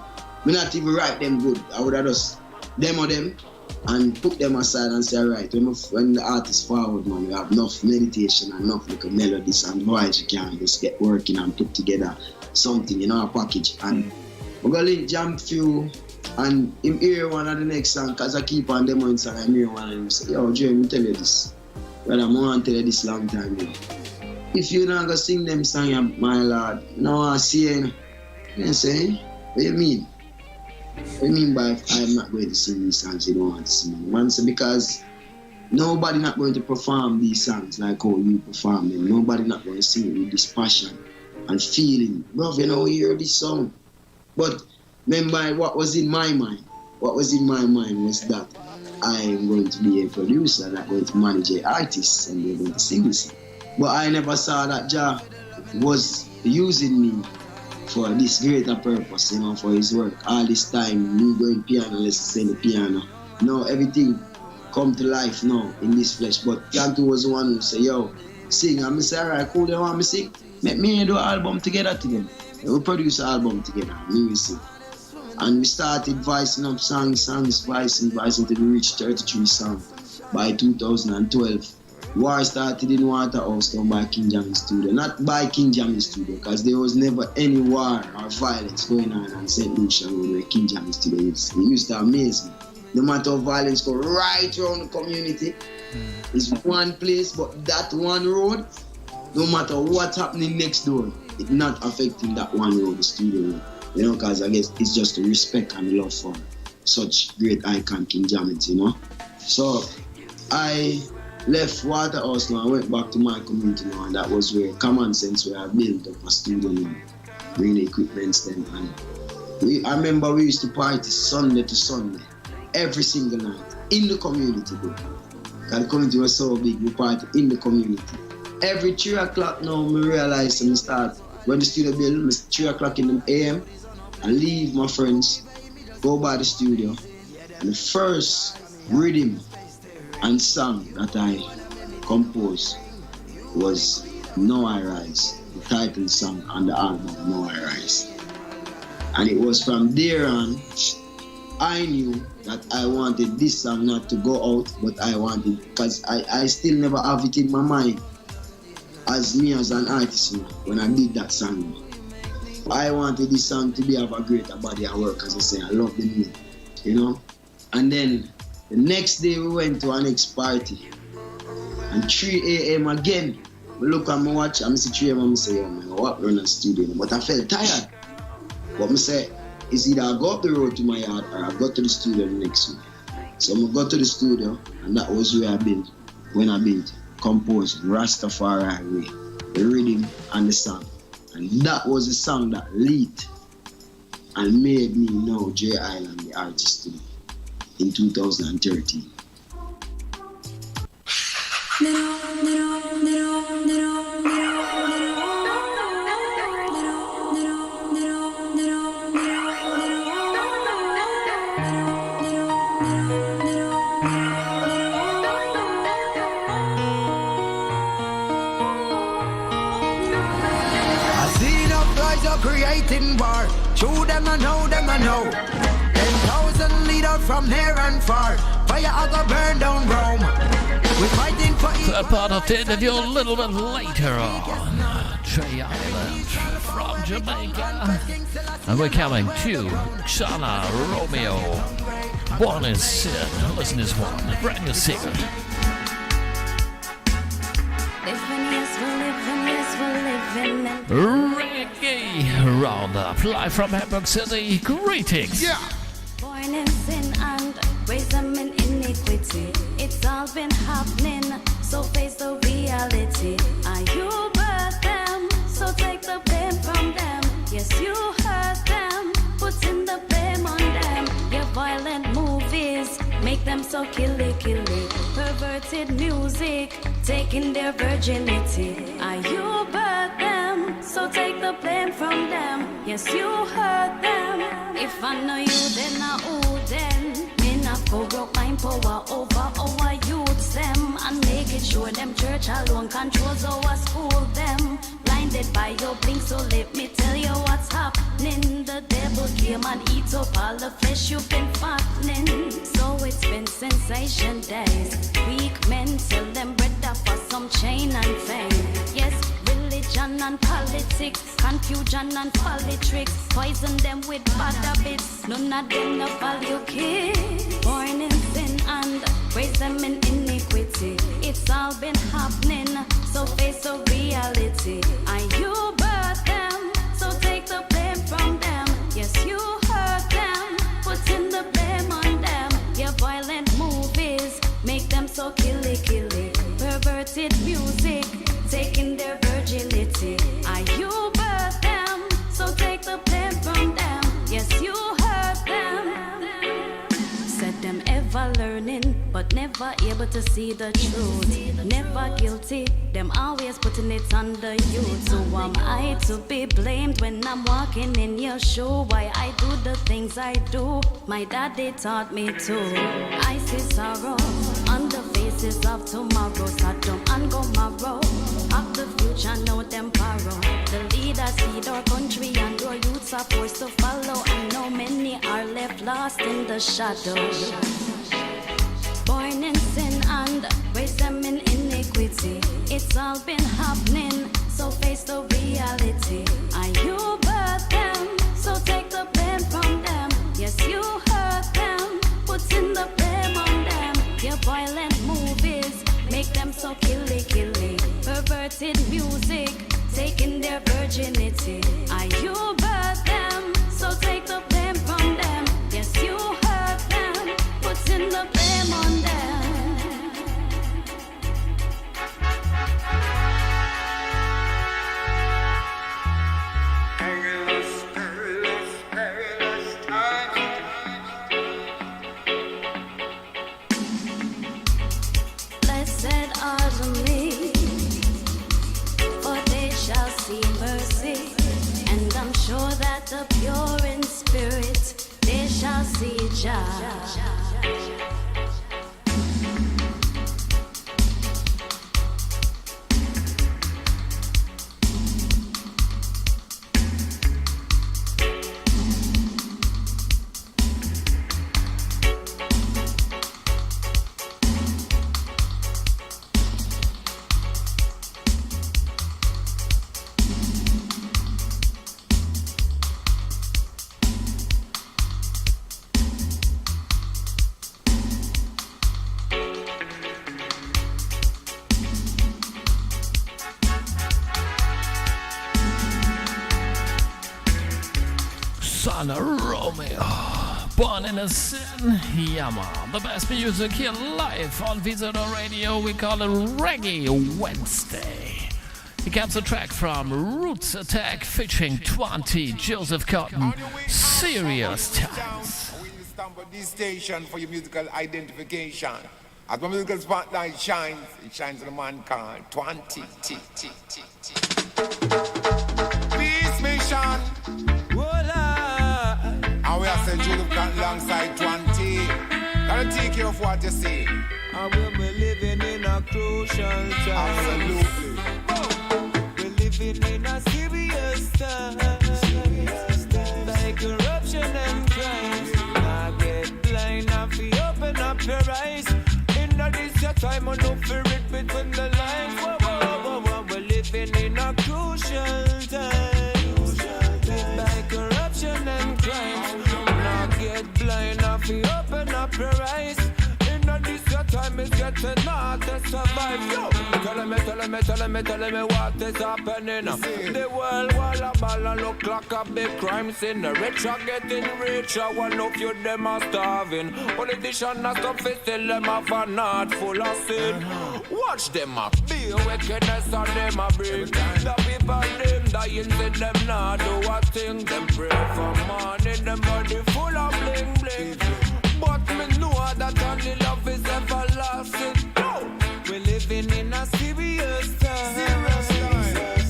Me not even write them good. I would have just demo them and put them aside and say, alright, when the artist forward, man, we have enough meditation and enough like melodies and voice, you can just get working and put together something, a package. And we're going to link Jam few and him hear one of the next song, because I keep on demoing song, I hear one and him say, yo, Jay, me tell you this. Well, I'm going to tell you this long time now. If you're not going to sing them song, my lord, no, I see you. You say, what you mean? Remember, if I'm not going to sing these songs, you don't want to sing. Man, so because nobody not going to perform these songs like how you perform them. Nobody not going to sing it with this passion and feeling. Bro, you know, you hear this song. But remember what was in my mind? What was in my mind was that I am going to be a producer, not going to manage an artist, and they're going to sing this. But I never saw that Jah was using me for this greater purpose, you know, for his work. All this time, me going piano, let's say the piano. Now everything come to life now in this flesh. But Kantu was the one who said, yo, sing. And I say, alright, cool, they want me sing. Make me do an album together. We produce an album together, music. And we started voicing up songs, voicing to the reach 33 songs by 2012. War started in Waterhouse down by King Jammy Studio. Not by King Jammy Studio, because there was never any war or violence going on St. Lucia Road where King Jammy Studio is. It used to amaze me. No matter how violence go right around the community, it's one place, but that one road, no matter what's happening next door, it's not affecting that one road, the studio road. You know, because I guess it's just the respect and love for such great icon King Jammy, you know. So I left Waterhouse now, I went back to my community now, and that was where Common Sense, where I built up a studio now, bring the equipment then. And I remember we used to party Sunday to Sunday, every single night, in the community though. Because the community was so big, we party in the community. Every 3 o'clock now, I realize and start, when the studio built, it's 3 o'clock in the AM, I leave my friends, go by the studio, and the first rhythm and song that I composed was No I Rise, the title song on the album No I Rise. And it was from there on, I knew that I wanted this song not to go out, but I wanted, because I still never have it in my mind as me as an artist when I did that song. I wanted this song to be of a greater body of work, as I say, I love the music, you know. And then the next day we went to an next party, and 3 a.m. again, we look at my watch, and I see 3 a.m. and I say, oh man, what run a studio? But I felt tired. But I say, it's either I go up the road to my yard or I go to the studio the next week. So I go to the studio, and that was where I built, when I built composing Rastafari Way, the rhythm and the song. And that was the song that lit and made me know J Island, the artist, today, in 2013. Creating war, show them I know. 10,000 leaders from near and far. Fire I go burn down Rome. We're fighting for Third part of the interview a little bit later on. J Island from Jamaica. And we're coming to Xana Romeo. Born in Sin. Listen to this one. Brand new single. Reggae Roundup, live from Hamburg City. Greetings. Yeah. Born in sin and raised them in iniquity. It's all been happening, so face the reality. You birthed them, so take the blame from them. Yes, you hurt them, putting the blame on them. Your violent movies make them so killy. Perverted music, taking their virginity. You birthed them, so take the blame from them. Yes, you hurt them. If I know you, then I who then? Me not go broke mind power over our youths them, and make it sure them church alone controls our school them. Blinded by your blink, so let me tell you what's happening. The devil came and eat up all the flesh you've been fattening. So it's been sensation days. Weak men sell them bread for some chain and fame. Yes, religion and politics, confusion and politics. Poison them with bad habits. None of them no value kids. Born in sin and raise them in iniquity. It's all been happening, so face the reality. And you birthed them, so take the blame from them. Yes, you hurt them, so killy. Perverted music, taking their virginity. You birth them, so take the blame from them. Yes, you hurt them. Said them ever learning, but never able to see the truth. Never guilty, them always putting it on the youth. So am I to be blamed when I'm walking in your shoe? Why I do the things I do? My daddy taught me to. I see sorrow on the faces of tomorrow. Sodom and Gomorrah, of the future, know them borrow. The leaders lead our country and our youths are forced to follow. I know many are left lost in the shadows. Born in sin and raised them in iniquity. It's all been happening, so face the reality. And you birth them, so take the blame from them. Yes, you hurt them, putting the blame on them. Your violent movies make them so killy. Perverted music, taking their virginity. And you birth them, so take the blame from them. Yes, you hurt them, putting the blame on them. Blessed are the meek, for they shall see mercy. And I'm sure that the pure in spirit, they shall see Jah. Son of Romeo, born in a sin, yeah man. The best music here live on Visitor Radio, we call it Reggae Wednesday. Here comes a track from Roots Attack featuring 20 Joseph Cotton, Serious Times. We stand for this station for your musical identification. As my musical spotlight shines, it shines on a man called 20. Peace mission. And we are saying Joseph Cotton alongside 20. Gotta take care of what you say. And we'll be living in a crucial time. Absolutely. We're living in a serious time. Like corruption and crime. Now get blind and fi open up your eyes. In this your time, I know fi read between the lines. We're living in a crucial time. Like corruption and crime. Now get blind and fi open up your eyes. This your time is getting hard to survive. Yo, tell me what is happening. The world wall a ball and look like a big crime scene. The rich are getting richer, one of you them are starving. Politicians are stuff is still them have a heart full of sin. Watch them up, be a wickedness and them a break. The people them dying, see them not do a thing. Them pray for money, them body full of bling bling. But me know that only love is everlasting. No, we're living in a serious time.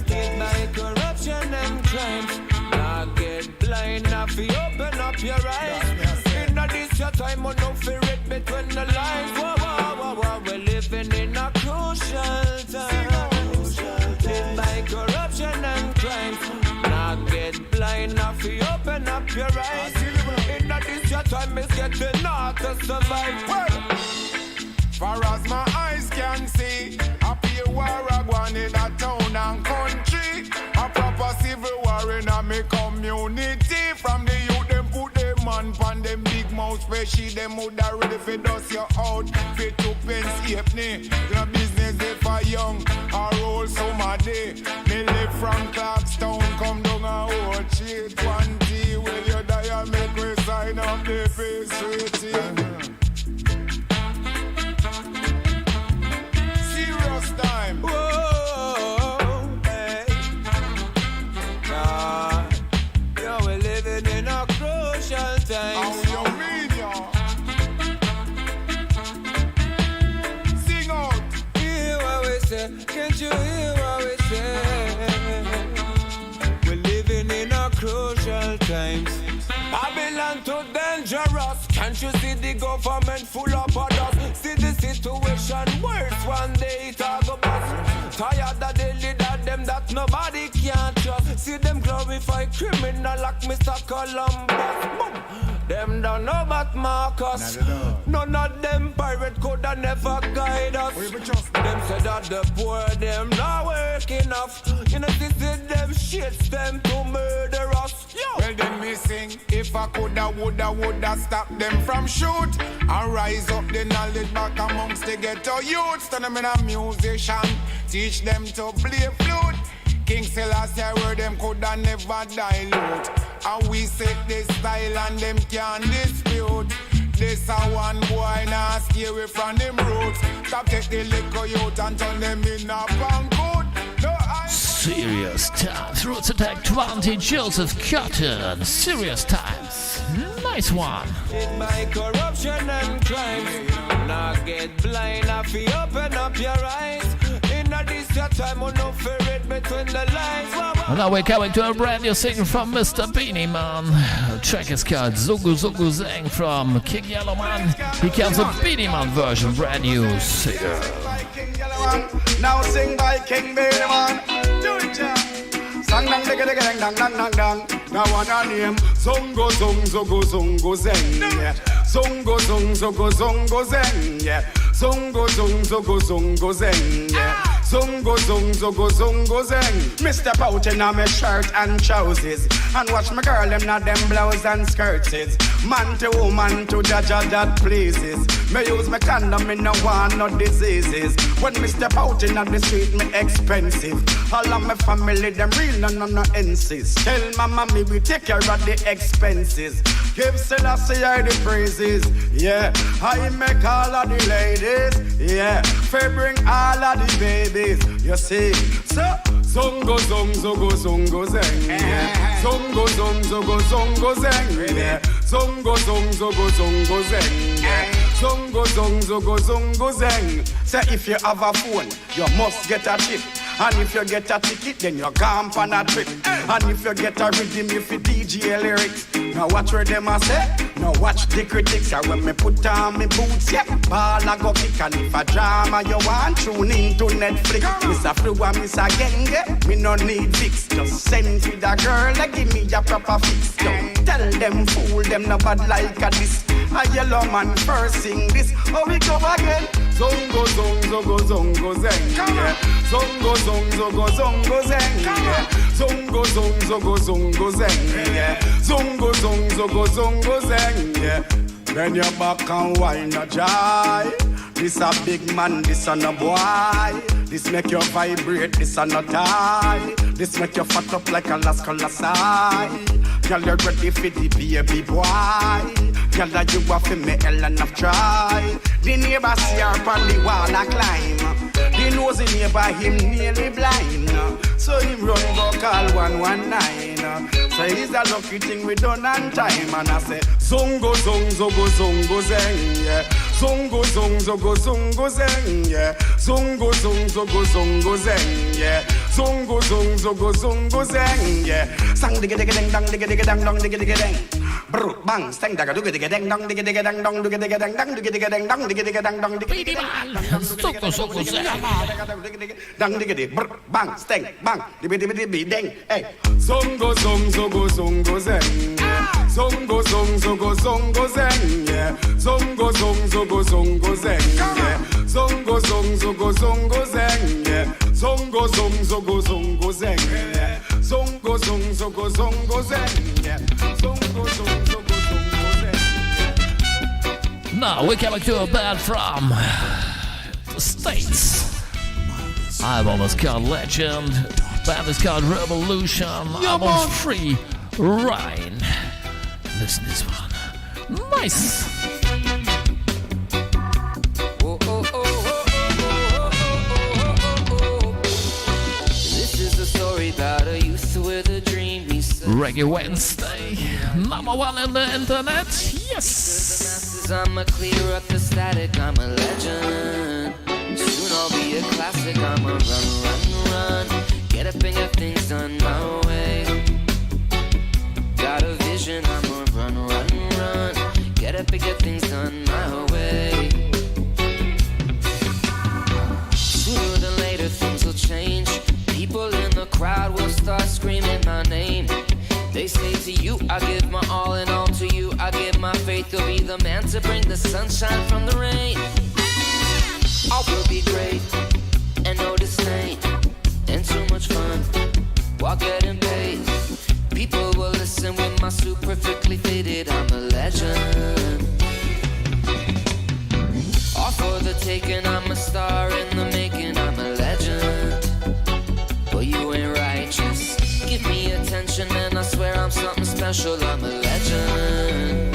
Hit by corruption and crimes. Now get blind, now fi open up your eyes. In this your time, on no fear it between the lines. We're living in a crucial time. Hit by corruption and crimes. Now get blind, now fi open up your eyes. This your time is getting hard to survive. Far as my eyes can see, a pure war a gone in a town and country. A proper civil war in a me community. From the youth them put them man pan them big mouth special. Them would already fi dust you out. Fit to pence halfpenny. Your business if a young or old summer day. Me live from Clarkstown, come down a old shit 20. Will you die and make we sign up the face rating? Can't you hear what we say? We're living in a crucial times. Babylon too dangerous. Can't you see the government full of others? See the situation worse. One day it all go bust. Tired of the leader them that nobody can trust. See them glorify criminal like Mr. Columbus. Boom. Them don't know about Marcus. None of them pirate could have never guide us. Them said that the poor them not work enough. You know this is them shits them to murder us. Yo. Well then me sing, if I coulda, woulda stop them from shoot and rise up the knowledge back amongst the ghetto youths. Turn them in a musician, teach them to play flute. King Selassie where them coulda never dilute. And we set this style and them can't dispute. This a one boy now stay away from them roots. Stop take the liquor youth and turn them in a banquet. No, Serious times. Roots Attack 20. Joseph Cotton. Serious times. Nice one. By corruption and crime. Now get blind if you open up your eyes. In this your time, no fear it between the lines. And now we're coming to a brand new single from Mr. Beanie Man. The track is called Zugu Zugu Zang from King Yellow Man. He comes a Beanie Man version, brand new single. Now sing by King Beanie Man. Do it, John. Sang dang digga digga dang dang dang dang dang. Now one a name Zongo Zong Zogo Zongo Zeng. Zongo Zong Zogo Zongo Zeng. Zongo Zong Zogo Zongo Zeng. Zongo Zong Zogo Zongo Zeng. Me step out in my shirt and trousers and watch my girl them not them blouse and skirts. Man to woman to jaja that pleases. Me use my condom, me no want no diseases. When me step out in the street, me expensive. All of my family them real, no insist. Tell mama me we take care of the expenses. Give Selassie the praises, yeah. I make all of the ladies, yeah. Fair bring all of the babies, you see. So, zongo zong zogo zongo zeng, yeah. Zongo zong zogo zongo zeng, yeah. Zongo zong zogo zongo zeng, yeah. Zongo zong zogo zongo zeng. Say if you have a phone, you must get a chip. And if you get a ticket, then you're gone on a trip. And if you get a rhythm, if you DJ lyrics. Now watch where them a say. Now watch the critics. And when me put on me boots, yeah, ball I go kick. And if a drama you want, tune into Netflix. Miss a flu and miss a genge. Me no need fix. Just send to the girl, like give me a proper fix. Don't tell them, fool them, no bad like a this. A yellow man first sing this. Oh, we go again. Zongo zong zogo zongo zeng, yeah. Zongo zong zogo zongo zeng, yeah. Zongo zong zogo zongo zeng, yeah. Zongo zong zogo zongo zeng, yeah. When you're back and wine a joy. This a big man, this a no boy. This make you vibrate, this a no tie. This make you fat up like a Las Colasai. Girl, you're ready for the baby boy. Girl, you have to me hell enough try. The neighbor see her on the wall a climb. The nosy neighbor him nearly blind. So him run go call 119. So it's a lucky thing we done on time. And I say zongo zong zogo zongo zeng, yeah. Zongo zong zogo zongo zeng, yeah. Zongo zong zogo zongo zeng, yeah. Zongo zong zogo zongo zeng, yeah. Sang digga digga ding dong digga digga dang dong digga digga dang. Brr bang stang daga digga digga dang dong digga digga dang dong digga digga dang dong digga digga dang dong digga digga dang dong digga digga dang. Zongo zongo zeng. Dang digga digga brr bang stang bang digga digga digga dang. Hey. Zongo zong zogo zongo zeng. Zongo zong zogo zongo zeng, yeah. Zongo zong zogo zongo zeng, yeah. Zongo zong zogo zongo zeng, yeah. Zongo zong zogo zongo zeng, yeah. Zongo zong zogo zongo zeng, yeah. Zongo zong zogo zongo zeng. Now we're coming to a band from the States. Album is called Legend. Band is called Revolution. Album's Free Rhine. Listen to this one. Nice. This is the story about a youth with a dream. Reggae Wednesday. Number one on the internet. Yes. I'ma clear up the static. I'm a legend. Soon I'll be a classic. I'm a run. Get up and get things done my way. Got a vision, I'ma run. Get up and get things done my way. Sooner than later things will change. People in the crowd will start screaming my name. They say to you, I give my all, and all to you I give my faith. You'll be the man to bring the sunshine from the rain. All will be great, and no disdain, and too much fun while getting paid. People will listen with my suit perfectly fitted. I'm a legend. All for the taking, I'm a star in the making. I'm a legend. But you ain't righteous. Give me attention and I swear I'm something special. I'm a legend.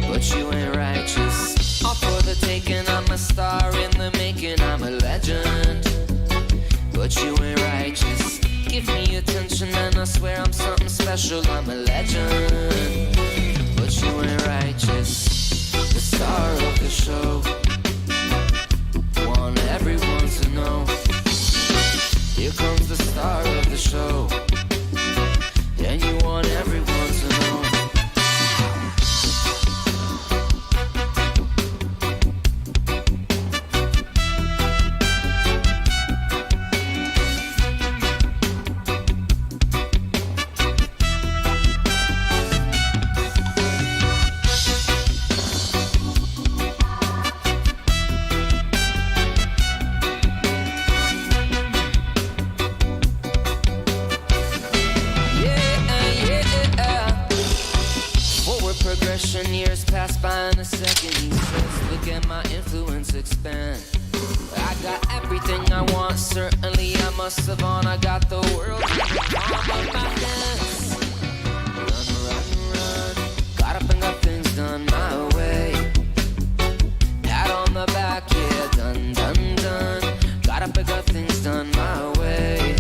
But you ain't righteous. All for the taking, I'm a star in the making. I'm a legend. But you ain't righteous. Give me attention and I swear I'm something special. I'm a legend. But you ain't righteous. The star of the show. Want everyone to know. Here comes the star of the show. And you want everyone to know. Years pass by in a second. He says, look at my influence expand. I got everything I want. Certainly I must have on. I got the world in the palm of my hands. Run. Got up and got things done my way. Pat on the back, yeah, done. Got up and got things done my way.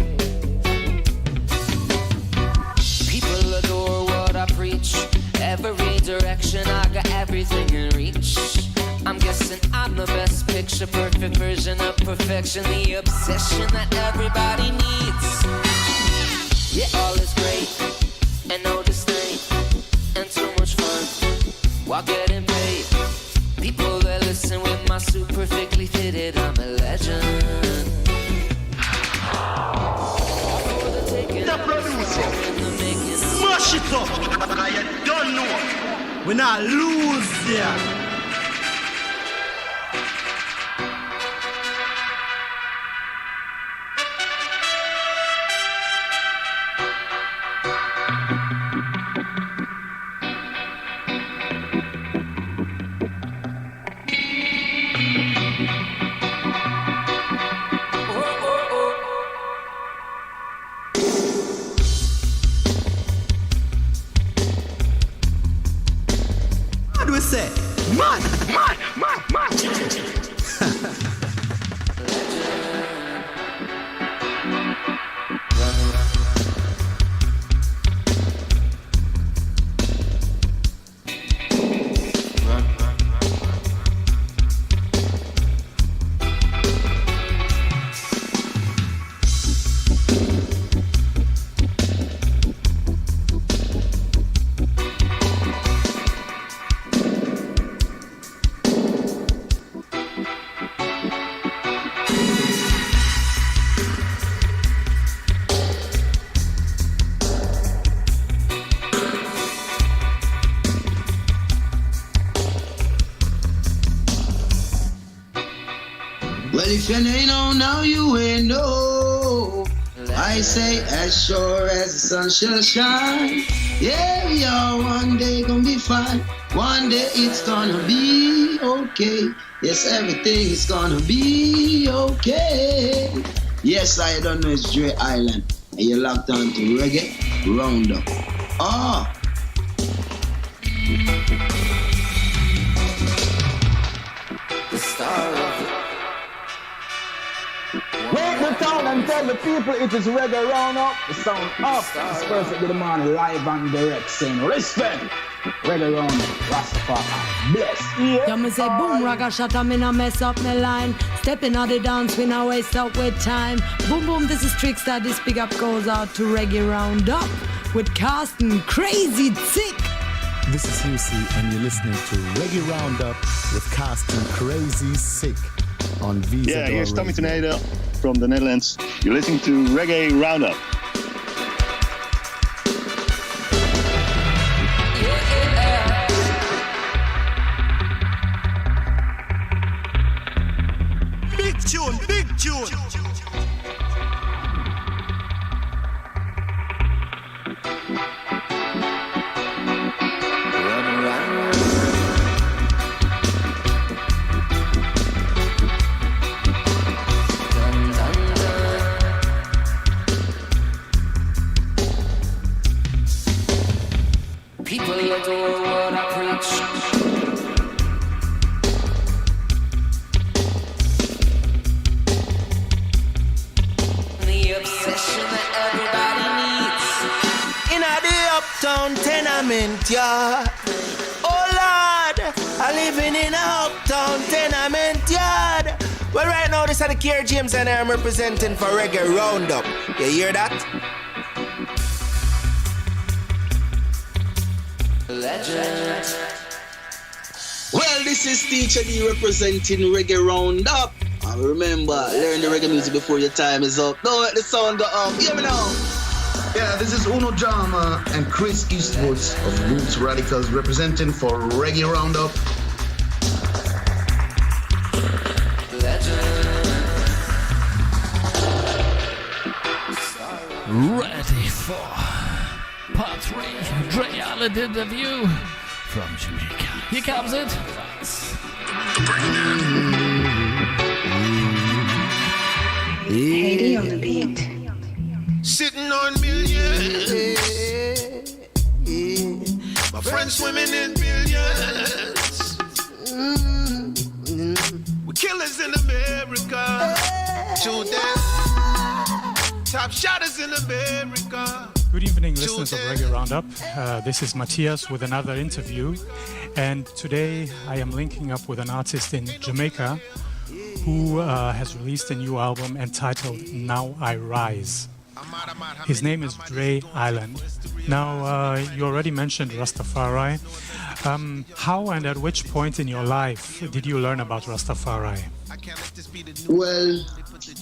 People adore what I preach. Every direction, I got everything in reach. I'm guessing I'm the best picture, perfect version of perfection, the obsession that everybody needs. Yeah, all is great, and no disdain, and too much fun while getting paid. People that listen with my suit perfectly fitted. I'm a legend. The producer, smash it up, because you don't know. We not lose there. What do we say? Man. Well, if you ain't know, now you ain't know. I say, as sure as the sun shall shine, yeah, we are one day gonna be fine. One day it's gonna be okay. Yes, everything is gonna be okay. Yes, I don't know, it's Dre Island, and you're locked on to Reggae Roundup. Oh! The star of it. Wake the town and tell the people it is Reggae Roundup. The sound up. It's perfect with the man live and direct saying respect. Reggae Roundup, Rastafari, bless. Yeah, me say boom, ragga shot, I'm in a mess up my line. Stepping on the dance, we now waste up with time. Boom, boom, this is Trickster, this big up goes out to Reggae Roundup with Carsten, crazy sick. This is Lucy, and you're listening to Reggae Roundup with Carsten, crazy sick on Visa. Yeah, here's Tommy Tornado from the Netherlands. You're listening to Reggae Roundup. Big tune. People adore what I preach. Uptown tenement yard. Oh Lord, I'm living in a uptown tenement yard. Well, right now this is the Kier James and I'm representing for Reggae Roundup. You hear that? Legend. Well, this is Teacher D representing Reggae Roundup. And remember, learn the reggae music before your time is up. Don't let the sound go up. Hear me now. Yeah, this is Uno Jama and Chris Eastwoods of Roots Radicals representing for Reggae Roundup. Ready for part 3, Dre Island interview from Jamaica. Here comes it. Haiti on the beat. Sitting on millions. My friends swimming in billions. We're killers in America. Shoot that. Top shotters in America. Good evening, listeners of Reggae Roundup. This is Matthias with another interview. And today I am linking up with an artist in Jamaica who has released a new album entitled Now I Rise. His name is Dre Island. Now, you already mentioned Rastafari. How and at which point in your life did you learn about Rastafari? Well,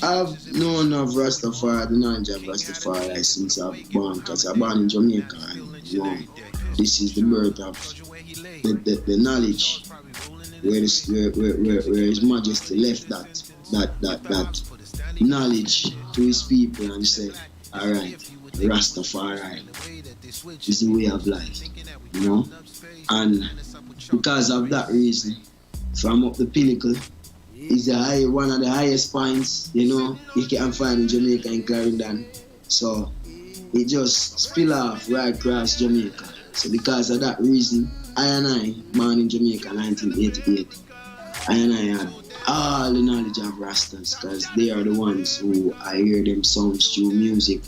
I've known of Rastafari, the knowledge of Rastafari since I was born, because I was born in Jamaica. And, you know, this is the birth of the knowledge where His Majesty left that knowledge to his people and say, all right, Rastafari is the way of life, you know. And because of that reason, from up the pinnacle is one of the highest points, you know, you can find in Jamaica and Clarendon. So it just spill off right across Jamaica. So because of that reason, I, born in Jamaica 1988, I had all the knowledge of Rastas, because they are the ones who I hear them sounds through music.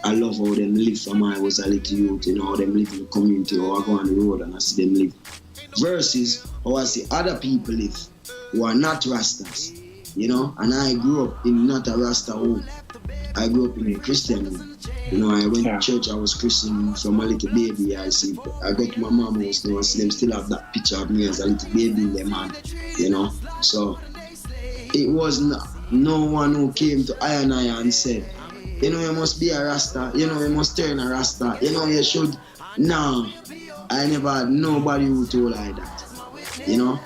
I love how them live from I was a little youth, you know, how them live in the community, or I go on the road and I see them live. Versus how I see other people live who are not Rastas, you know, and I grew up in not a Rasta home. I grew up in a Christian home. You know, I went to church, I was Christian from a little baby. I go to my mom house now, I see them still have that picture of me as a little baby in their man, you know. So it was no one who came to I and said, you know, you must be a Rasta, you know, you must turn a Rasta, you know, you should. No, I never had nobody who told like that, you know.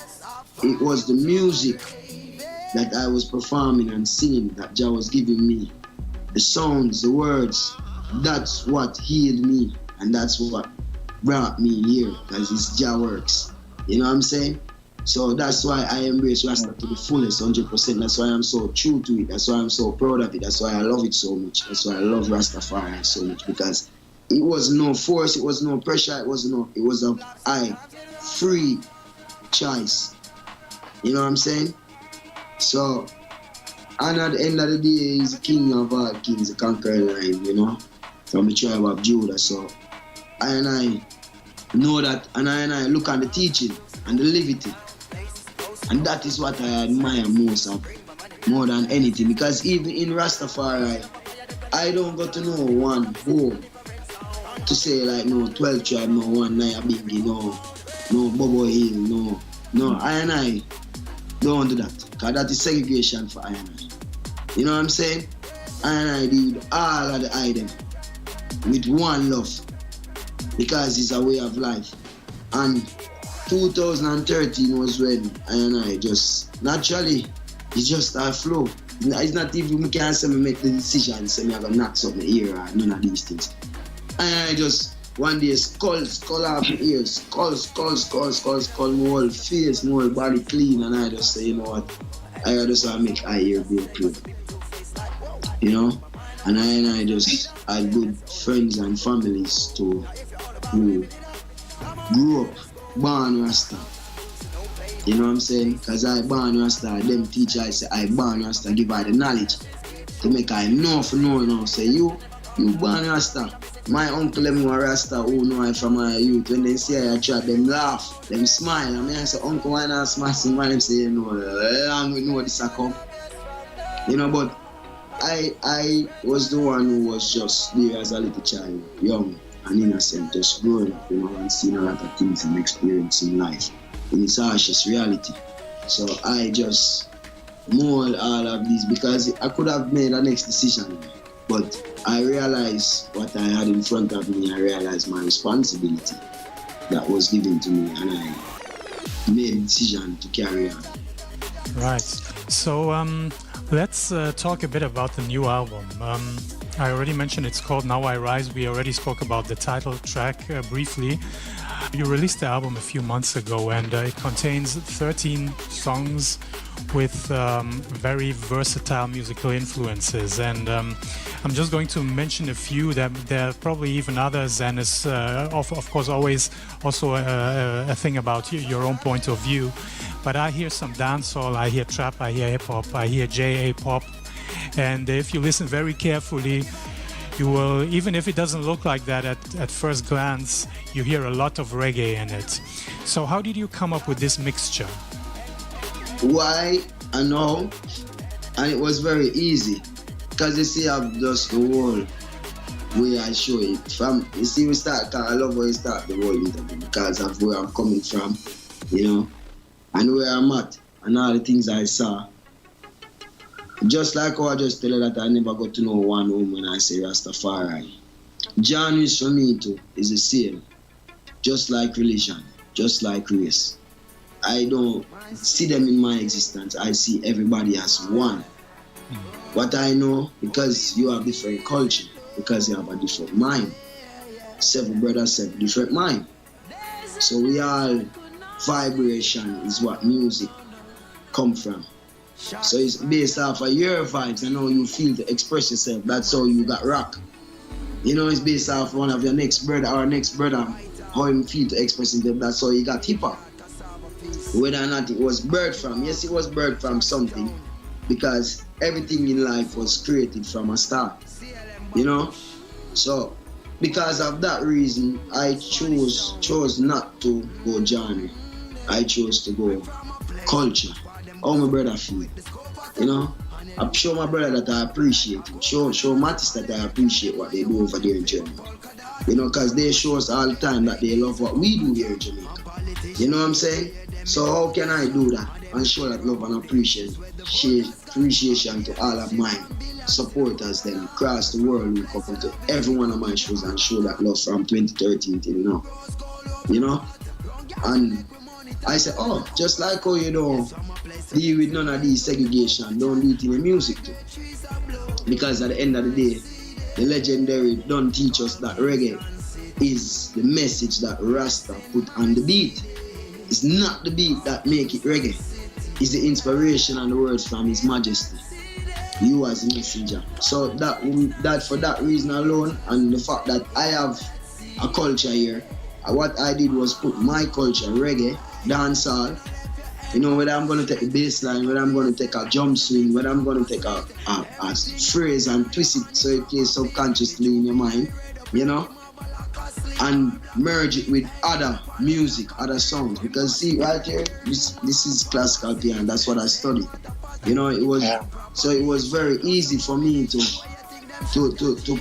It was the music that I was performing and singing that Jah was giving me. The sounds, the words, that's what healed me, and that's what brought me here, because it's Jah works. You know what I'm saying? So that's why I embrace Rasta to the fullest, 100%. That's why I'm so true to it. That's why I'm so proud of it. That's why I love it so much. That's why I love Rastafari so much, because it was no force, it was no pressure, it was a free choice. You know what I'm saying? So, and at the end of the day, he's the king of all kings, the conquering lion, you know, from the tribe of Judah. So, I know that, and I look at the teaching and the levity. And that is what I admire most of, more than anything. Because even in Rastafari, I don't got to know one home to say like, no, 12 tribe, no, one Naya Bingi, no, Bobo Hill, no, I don't do that. Because that is segregation for I. You know what I'm saying? I did all of the item with one love. Because it's a way of life. And 2013 was when I just, naturally, it's just a flow. It's not even, we can't say me make the decision, say me have a knock something here or none of these things. And I just, one day, skull off my ears, skull, my whole face, my whole body clean, and I just say, you know what, I just want to make my ear be clean. You know? And I just had good friends and families who grew up, born Rasta. You know what I'm saying? Because I born Rasta, them teacher I say I born Rasta, give her the knowledge to make I know for know, you know. Say you born Rasta. My uncle them were Rasta who know I from my youth. When they say I try, them laugh, them smile. I mean I say, uncle, why not smile? Somebody them say, you know, long we know this a come. You know, but I was the one who was just there as a little child, young and innocent, just growing up, you know, and seeing a lot of things and experiencing life in its harshest reality. So I just mold all of these because I could have made a next decision, but I realized what I had in front of me. I realized my responsibility that was given to me, and I made a decision to carry on. Right. So let's talk a bit about the new album. I already mentioned it's called Now I Rise. We already spoke about the title track briefly. You released the album a few months ago, and it contains 13 songs with very versatile musical influences. And I'm just going to mention a few. There are probably even others, and it's of course always also a thing about your own point of view. But I hear some dancehall, I hear trap, I hear hip-hop, I hear J-A-pop. And if you listen very carefully, you will, even if it doesn't look like that at first glance, you hear a lot of reggae in it. So how did you come up with this mixture? Why and how? And it was very easy. Because you see, I've just the whole way I show it. From, you see, I love where you start the whole interview because of where I'm coming from, you know, and where I'm at, and all the things I saw. Just like how I just tell you that I never got to know one woman I say Rastafari. Genres for me too is the same. Just like religion, just like race. I don't see them in my existence. I see everybody as one. What I know, because you have different culture, because you have a different mind. Seven brothers, seven different mind. So we all, vibration is what music come from. So it's based off of your vibes and how you feel to express yourself. That's how you got rock. You know, it's based off one of your next brother, how you feel to express himself. That's how you got hip-hop. Whether or not it was birthed from, yes, it was birthed from something, because everything in life was created from a start. You know? So, because of that reason, I chose not to go genre. I chose to go culture. How my brother feel, you know? I show my brother that I appreciate him. Show Mattis that I appreciate what they do over there in Jamaica. You know, because they show us all the time that they love what we do here in Jamaica. You know what I'm saying? So how can I do that and show that love and appreciation to all of my supporters then across the world who come to every one of my shows and show that love from 2013 till now. You know? And I said, oh, just like how you don't deal with none of these segregation, don't do it in the music too. Because at the end of the day, the legendary don't teach us that reggae is the message that Rasta put on the beat. It's not the beat that make it reggae. It's the inspiration and the words from His Majesty. You as a messenger. So that for that reason alone, and the fact that I have a culture here, what I did was put my culture, reggae, dancehall, you know, whether I'm going to take a bass line, whether I'm going to take a jump swing, whether I'm going to take a phrase and twist it so it plays subconsciously in your mind, you know. and merge it with other music, other songs. Because see right here, this is classical piano. That's what I studied. You know, it was so it was very easy for me to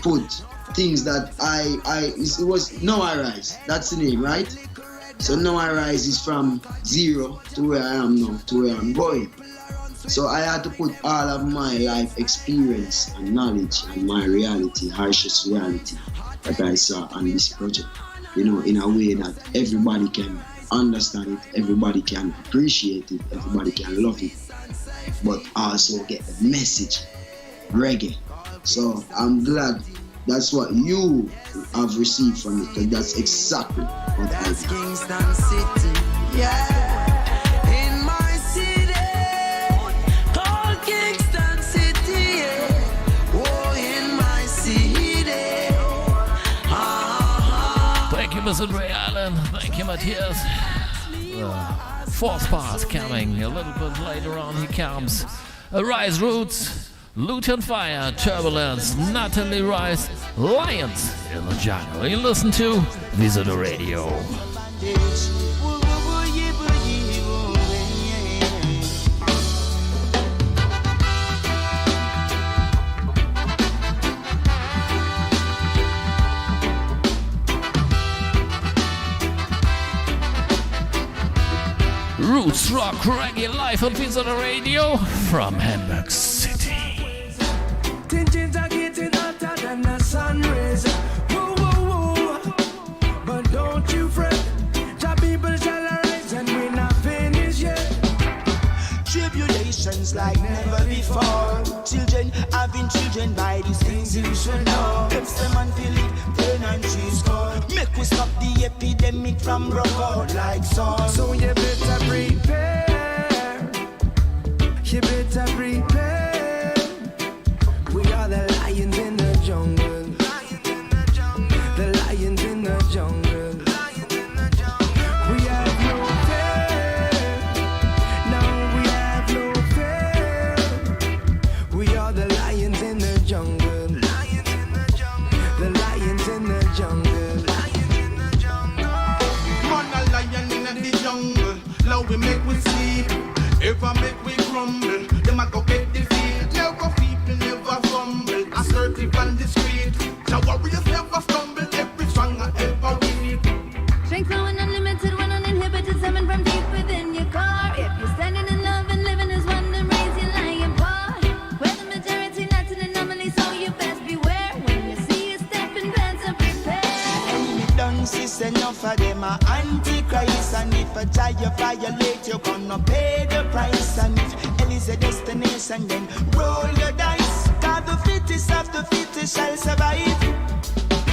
put things that it was Now I Rise. That's the name, right? So Now I Rise is from zero to where I am now, to where I'm going. So I had to put all of my life experience and knowledge and my reality, harshest reality that I saw on this project, you know, in a way that everybody can understand it, everybody can appreciate it, everybody can love it, but also get the message, reggae. So I'm glad that's what you have received from it, because that's exactly what I did. Kingston City, yeah. In my city, called Kingston City, yeah. Oh, in my city. Thank you, Mr. Ray Allen. Thank you, Matthias. Fourth part coming a little bit later on. He comes. Rise Roots, Luton Fire, Turbulence, Natalie Rice, Lions in the Jungle. You listen to Visitor Radio. Roots Rock Reggae live on Visitor Radio from Hamburg City. Tensions are getting hotter than the sun rays. Whoa, whoa, whoa. But don't you fret. The people shall arise and we're not finished yet. Tribulations like never before. Children having children by these things you should know. If someone feel it, turn and she's gone. Make we stop the epidemic from broke out like sun. So you better prepare. You better prepare. We are the lions in the jungle. The lions in the jungle. We have no fear. No, we have no fear. We are the lions in the jungle. The lions in the jungle. Man a lion in the jungle. Love we make we sleep. If I make we crumble, them a go get defeat. Never people never fumble. Assertive on the street. The warriors never stumble. Every strong and ever weak. Strength flowing unlimited when uninhibited, seven from deep within your car. If you're standing in love and living as one, then raise your lion paw. We're the majority, not an anomaly, so you best beware. When you see a stepping pants and prepare. Enemy done sis, enough of them are antichrist. And if a child you violate, you're gonna pay the price. And if hell is a destination, then roll your dice. God the fittest of the fittest shall survive.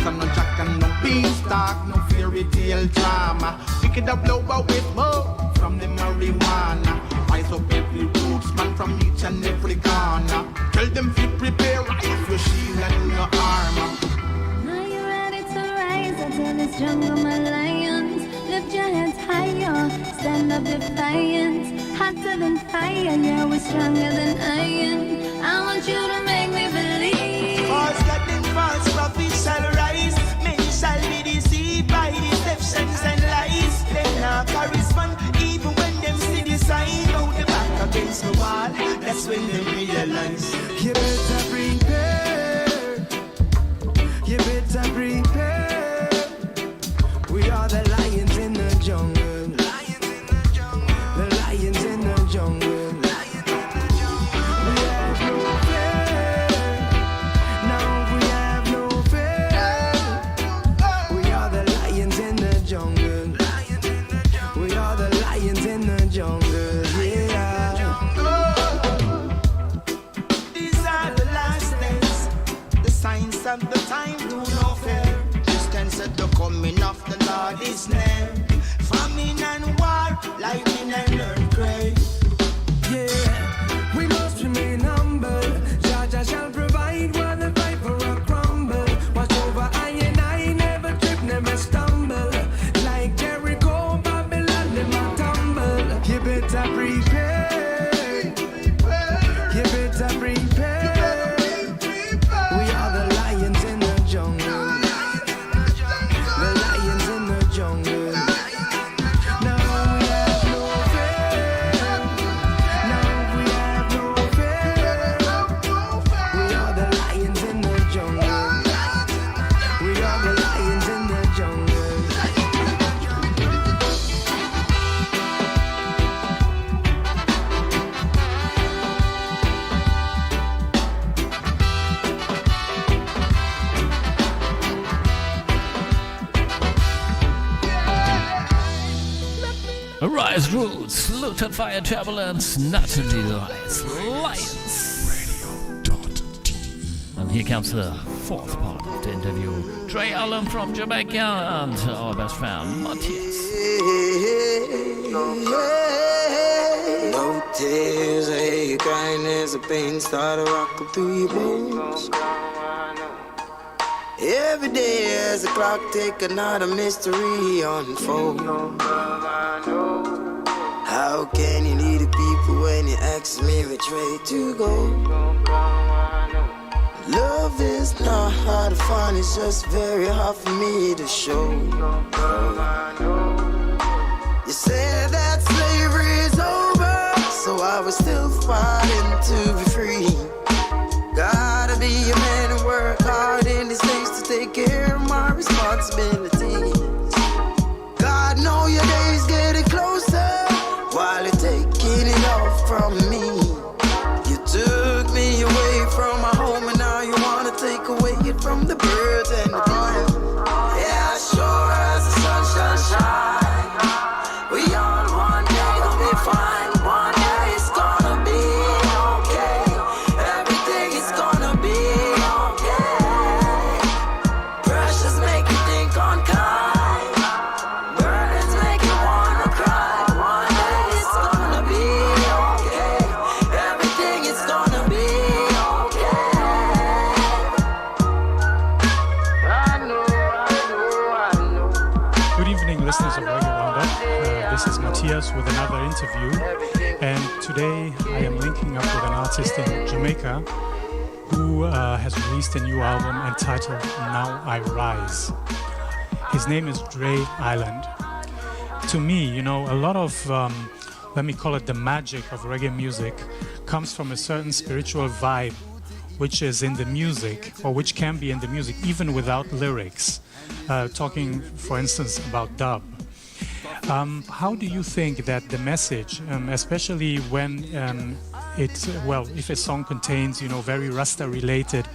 Some no jack and no beanstalk, no fairy tale drama. Wicked up blow away smoke from the marijuana. Rise up every roots man from each and every corner. Tell them to prepare, rise your shield and your armor. Are you ready to rise up to this jungle, my lions? Lift your heads higher, stand up defiant. Hotter than fire, yeah, we're stronger than iron. I want you to make me believe. False God and false prophets shall rise. Many shall be deceived by deceptions and lies. They not correspond even when them see the sign. Out the back against the wall, that's when they realize. You better prepare. You better prepare. We are the lions in the jungle. The lions in the jungle. We have no fear. No, we have no fear. We are the lions in the jungle. We are the lions in the jungle. Yeah. These are the last days. The signs of the time do no fear. Just can set the coming of the Lord is near. Famine and war, lightning and earthquake. Yeah, we must remain humble. Jah shall provide while the viper will crumble. Watch over I and I, never trip, never stumble. Like Jericho, Babylon, never tumble. You better prepare. You better prepare. We are the lions in the jungle. The lions Rise Roots, Looted Fire Turbulence, Natalie Lions. And here comes the fourth part of the interview. Dre Allen from Jamaica and our best friend Matthias. No tears, I hear you crying as the pain started rocking through your bones. Every day as the clock tick, another mystery unfold. How can you lead the people when you ask me which way to go? Love is not hard to find, it's just very hard for me to show. You said that slavery is over, so I was still fighting to be free. Gotta be a man and work hard in these days to take care of my responsibilities. God know your days getting closer while you're taking it off from me. You took me away from my home and now you wanna take away it from the birds and the bees. Yeah, sure as the sunshine shine, we all one day gonna be fine. One day it's gonna be okay. Everything is gonna be okay. Pressures make you think on kind. Burdens make you wanna cry. One day it's gonna be okay. Everything is gonna be okay. I know. Good evening, listeners of Reggae Roundup. This is Matthias with another interview, and today I am linking up with an artist in Jamaica who has released a new album entitled Now I Rise. His name is Dre Island. To me, you know, a lot of, let me call it the magic of reggae music comes from a certain spiritual vibe which is in the music, or which can be in the music even without lyrics. Talking, for instance, about dub. How do you think that the message, especially when if a song contains, you know, very Rasta-related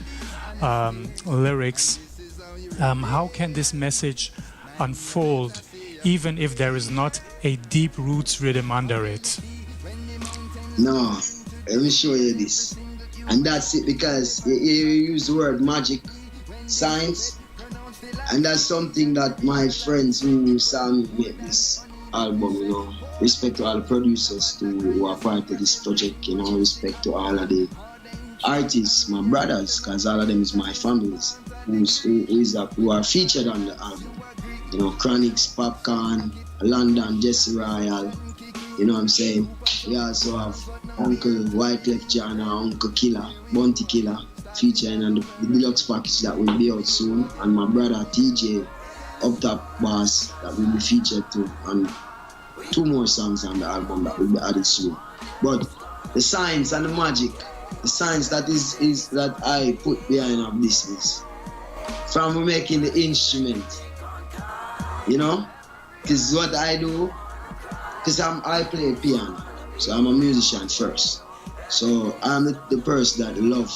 lyrics, how can this message unfold even if there is not a deep roots rhythm under it? No, let me show you this. And that's it, because you use the word magic, science, and that's something that my friends who saw me make this album, you know, respect to all the producers who are part of this project, you know, respect to all of the artists, my brothers, because all of them is my families, who are featured on the album. You know, Chronix, Popcorn, London, Jesse Royal, you know what I'm saying? We also have Uncle Wyclef Jean, Uncle Killer, Bounty Killer, featuring on the deluxe package that will be out soon, and my brother TJ, Up Top Boss, that will be featured too, and 2 more songs on the album that will be added soon. But the science and the magic, the science that is that I put behind our business, from making the instrument, you know, because what I do, because I play piano, so I'm a musician first. So I'm the person that love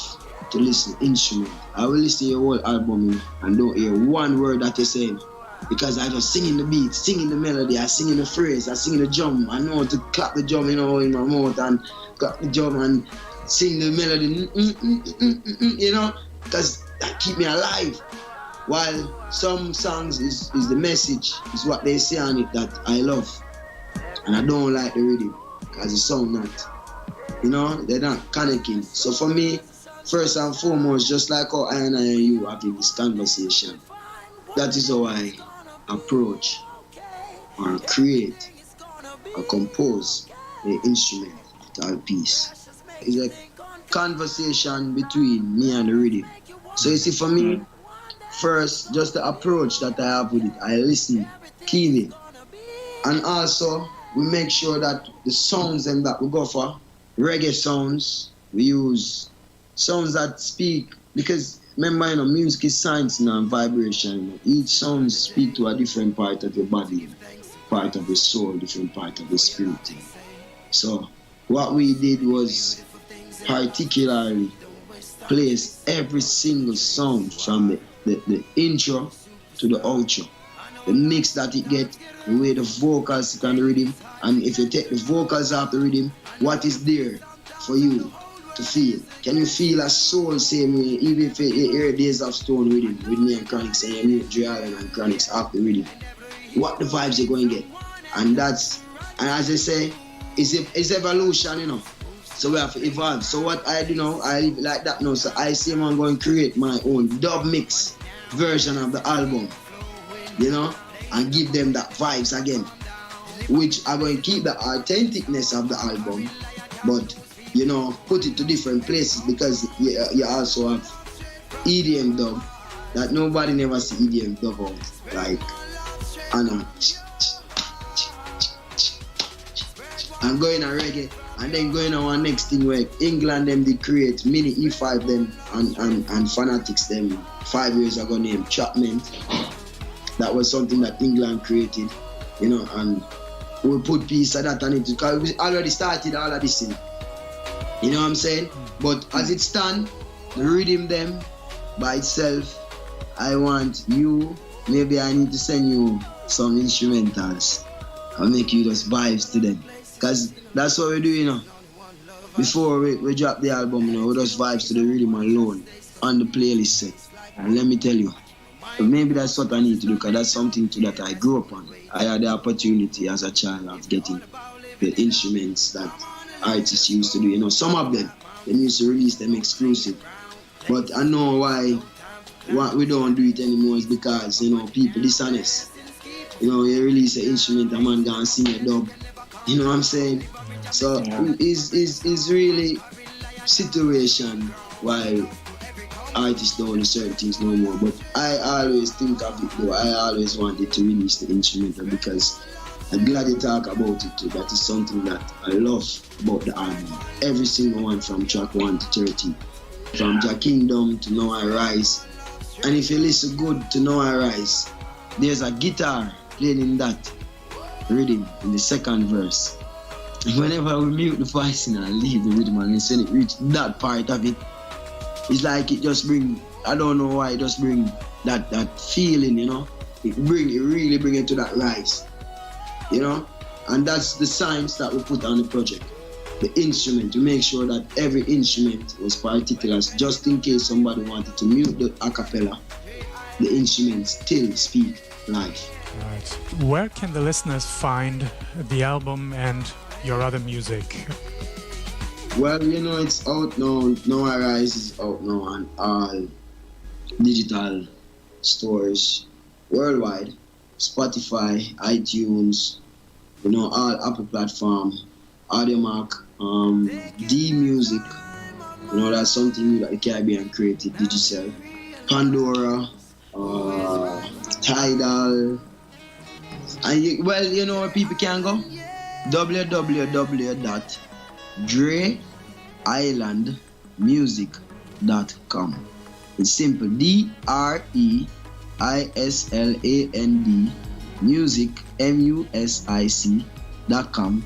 to listen to instrument. I will listen to your whole album and don't hear one word that you're saying, because I just singing the beat, singing the melody, I singing the phrase, I singing the drum. I know how to clap the drum, you know, in my mouth, and clap the drum and sing the melody, you know, because that keep me alive. While some songs is the message, is what they say on it that I love, and I don't like the rhythm, because the sound not, you know, they're not connecting. So for me, first and foremost, just like how I and you having this conversation, that is how I approach or create or compose the instrumental piece. It's a conversation between me and the rhythm. So you see, for me, first, just the approach that I have with it, I listen keenly. And also, we make sure that the sounds and that we go for, reggae sounds, we use sounds that speak, because remember, you know, music is science and vibration. You know. Each sound speaks to a different part of your body, part of your soul, different part of your spirit. So what we did was particularly place every single sound from the intro to the outro the mix that it get, the way the vocals sit on the rhythm, and if you take the vocals off the rhythm, what is there for you to feel? Can you feel a soul same way, even if you hear Days of Stone rhythm with me and Chronix, and you meet Dre Island and Chronix off the rhythm? What the vibes you're going to get? And as I say, it's evolution, you know. So we have to evolve. So what I do now, I live like that now. So I say I'm going to create my own dub mix version of the album, you know, and give them that vibes again, which are going to keep the authenticness of the album, but, you know, put it to different places, because you also have EDM dub that nobody never see EDM dub out, like, Anna. And going on reggae, and then going on our next thing where England them they create mini E5 them and Fanatics them 5 years ago named Chapman. That was something that England created, you know, and we put piece of that on it because we already started all of this thing. You know what I'm saying? But as it stands, the rhythm them by itself, I want you, maybe I need to send you some instrumentals and make you just vibes to them. Because that's what we do, you know. Before we drop the album, you know, we just vibes to the rhythm alone on the playlist set. And let me tell you, maybe that's what I need to do, because that's something too that I grew up on. I had the opportunity as a child of getting the instruments that artists used to do. You know, some of them, they used to release them exclusive. But I know why we don't do it anymore is because, you know, people dishonest. You know, you release an instrument, a man gonna sing a dub. You know what I'm saying? So it's really situation why artists don't do certain things no more. But I always think of it though. I always wanted to release the instrumental because I'm glad you talk about it too. That is something that I love about the album. Every single one from track 1 to 30. From Jah Kingdom to Now I Rise. And if you listen good to Now I Rise, there's a guitar playing in that rhythm in the second verse. And whenever we mute the voice and leave the rhythm and when it reach that part of it, it's like it just bring, I don't know why, it just bring that feeling, you know. It really bring it to that rise, you know. And that's the science that we put on the project. The instrument, to make sure that every instrument was particulars, just in case somebody wanted to mute the acapella, the instruments still speak live. Right. Where can the listeners find the album and your other music? Well, you know, it's out now. Now I Rise is out now on all digital stores worldwide. Spotify, iTunes, you know, all Apple platform, AudioMac, D Music. You know, that's something new that the Caribbean created, digital. Pandora, Tidal. And you know where people can go? www.dreislandmusic.com. It's simple. DREISLAND music music.com.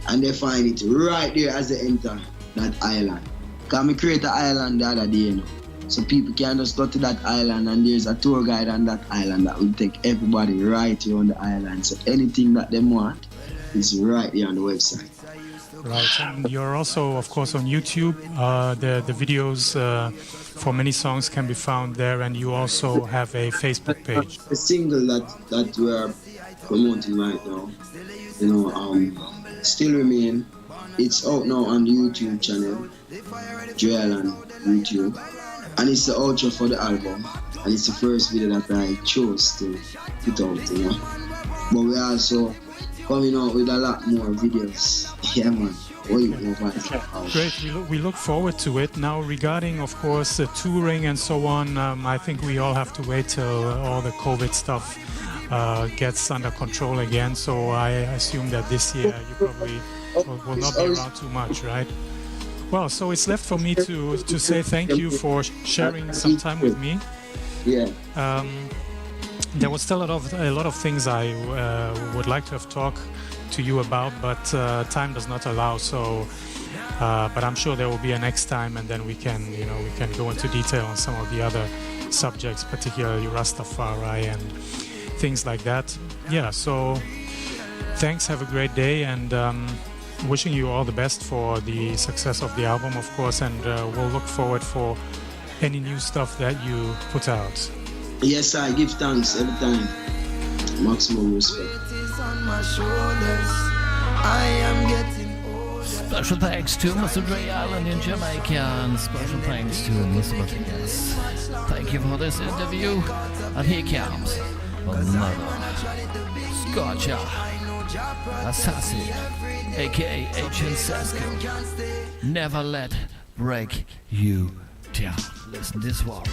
And they find it right there as they enter that island. Because we create an island the other day, you know. So people can just go to that island and there's a tour guide on that island that will take everybody right here on the island. So anything that they want is right here on the website. Right, and you're also, of course, on YouTube. The videos for many songs can be found there, and you also have a Facebook page. The single that we are promoting right now, you know, Still Remain. It's out now on the YouTube channel, Dre Island YouTube. And it's the outro for the album. And it's the first video that I chose to put out, you know. But we're also coming out with a lot more videos. Yeah, man. Great, we look forward to it. Now, regarding, of course, touring and so on, I think we all have to wait till all the COVID stuff gets under control again. So I assume that this year you probably will not be around too much, right? Well, so it's left for me to say thank you for sharing some time with me. Yeah. There was still a lot of things I would like to have talked to you about, but time does not allow. So, but I'm sure there will be a next time, and then we can go into detail on some of the other subjects, particularly Rastafari things like that. Yeah, so thanks, have a great day, and wishing you all the best for the success of the album, of course, and we'll look forward for any new stuff that you put out. Yes, I give thanks every time. Maximum respect. Special thanks to Mr. Dre Island in Jamaica, and special thanks to Mr. Matthias. Thank you for this interview, and here comes another Scotcha Assassin, aka Agent Sasko. Never let break you down. Listen this one.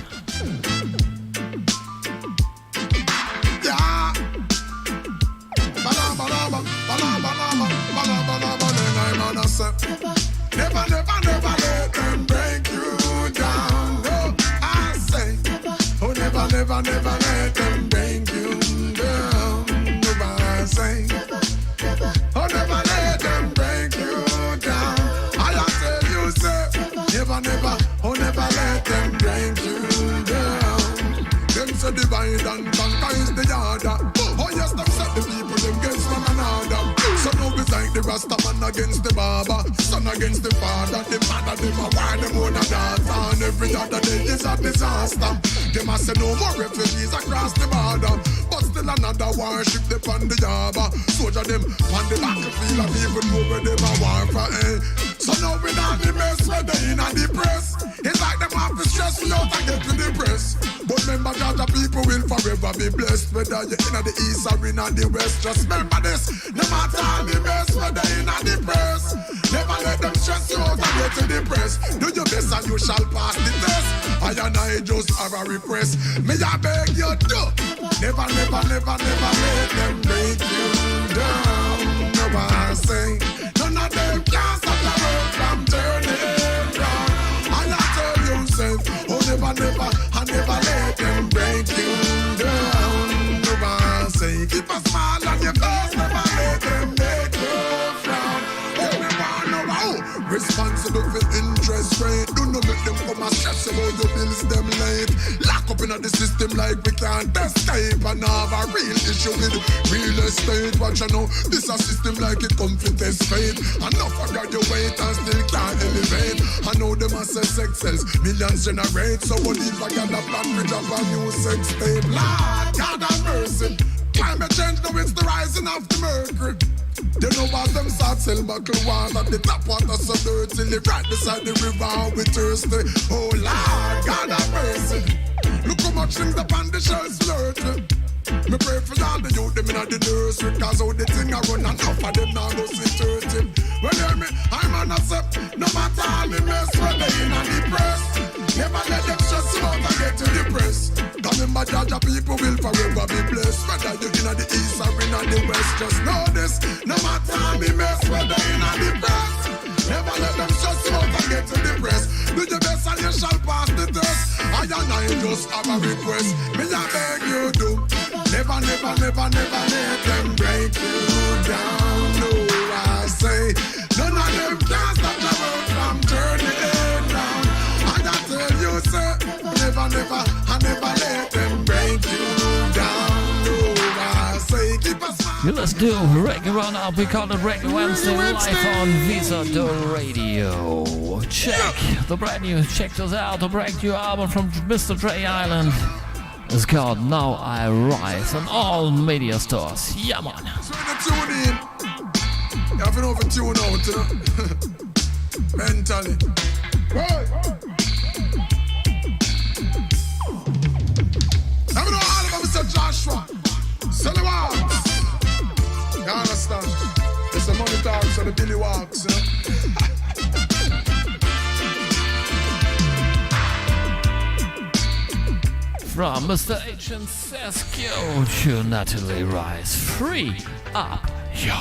Yeah. Never, never, never let them break you down. No, I say, oh, never, never, never let them break you down. No, I say, oh, never let them break you down. I tell you, say, never, never, oh, never let them break you down. Them say divide and conquer is the order. Oh, yes, them set the people against one another. So now it's like the Rasta man against the barber, son against the father, the mother, them a war, them own a daughter, and every other day is a disaster. Them a say no more refugees across the border, but still another warship they on the harbor. Soldier them on the battlefield and even know where them a war for, eh. So now with all the mess where they in a the press, it's like them have to stress without to get to the press. But remember that the people will forever be blessed, whether you're in the east or in the west. Just remember this, no matter all the best, whether in the press. Never let them stress you out and get to the press. Do your best and you shall pass the test. I and I just have a request. Me I beg you do. Never, never, never, never let them break you down. No I say, none of them can stop the world from turning round. And I tell you, say, oh never, never, I never let them break you down. No I say, keep a smile on your face, never let them make you frown. Everyone know how responsible for interest rate. Do not make them come and stress about your bills them late. Lock up in the system like we can't escape, and have a real issue with real estate. Watch you know, this a system like it come fit test fate. Enough of graduate and still can't elevate. I know them a say sex sells, millions generate. So what if I got a plan for drop a new sex tape? Lord, God have mercy. Climate change, now it's the rising of the mercury. They know what them start sell buckle water. The tap water so dirty. Live right beside the river and we thirsty. Oh Lord, God have mercy. Look how much things upon the shelves flirty. Me pray for all the youth them in the nursery, cause how the thing I run and enough of them now go see 30. Well hear me, I'm on a step. No matter all the mess when they in the press. Never let them stress you out and get to the press. Cause remember Jaja people will forever be blessed. Whether you in the east or in the west, just know this. No matter all the mess when they in the press. Never let them stress you out and get to the press. Do your best and you shall pass the test. I and I just have a request. Me I beg you do. Never, never, never, never let them break you down. No, I say, none of them can stop the world from turning round. And I tell you, sir, never, never, I never let them break you down. No, I say, keep a smile. Let's do Reggae Roundup. We call it Reggae Wednesday live on Visa Do Radio. Check the brand new, check this out, the brand new album from Mr. Dre Island. It's called Now I Rise on all media stores. Yeah, man. So when you tune in, you have to know if you tune out, you know? Mentally. Right. Have you know all of them, Mr. Joshua? Sullivan. You understand? It's the money talks and the Billy walks, you know? From Mr. H and Saskio to Natalie Rice. Free up your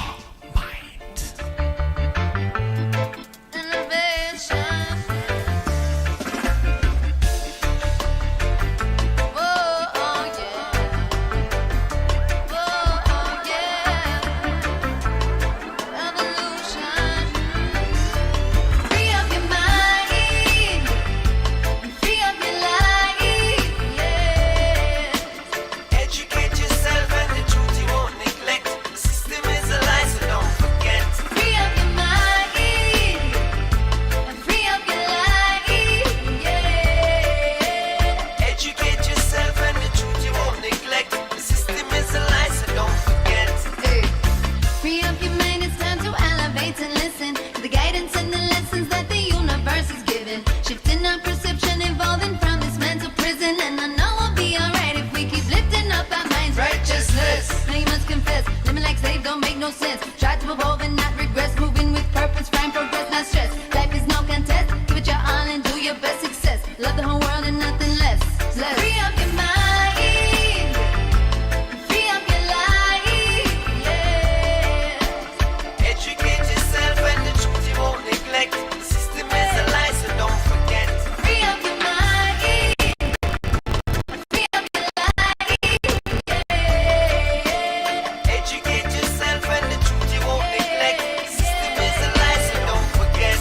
Educate yourself Let's free up your mind, free up your life, yeah. Educate yourself and the truth you won't neglect. The system is a lie, so don't forget. Free up your mind, free up your life, yeah. Educate yourself and the truth you won't neglect. The system is a lie, so don't forget.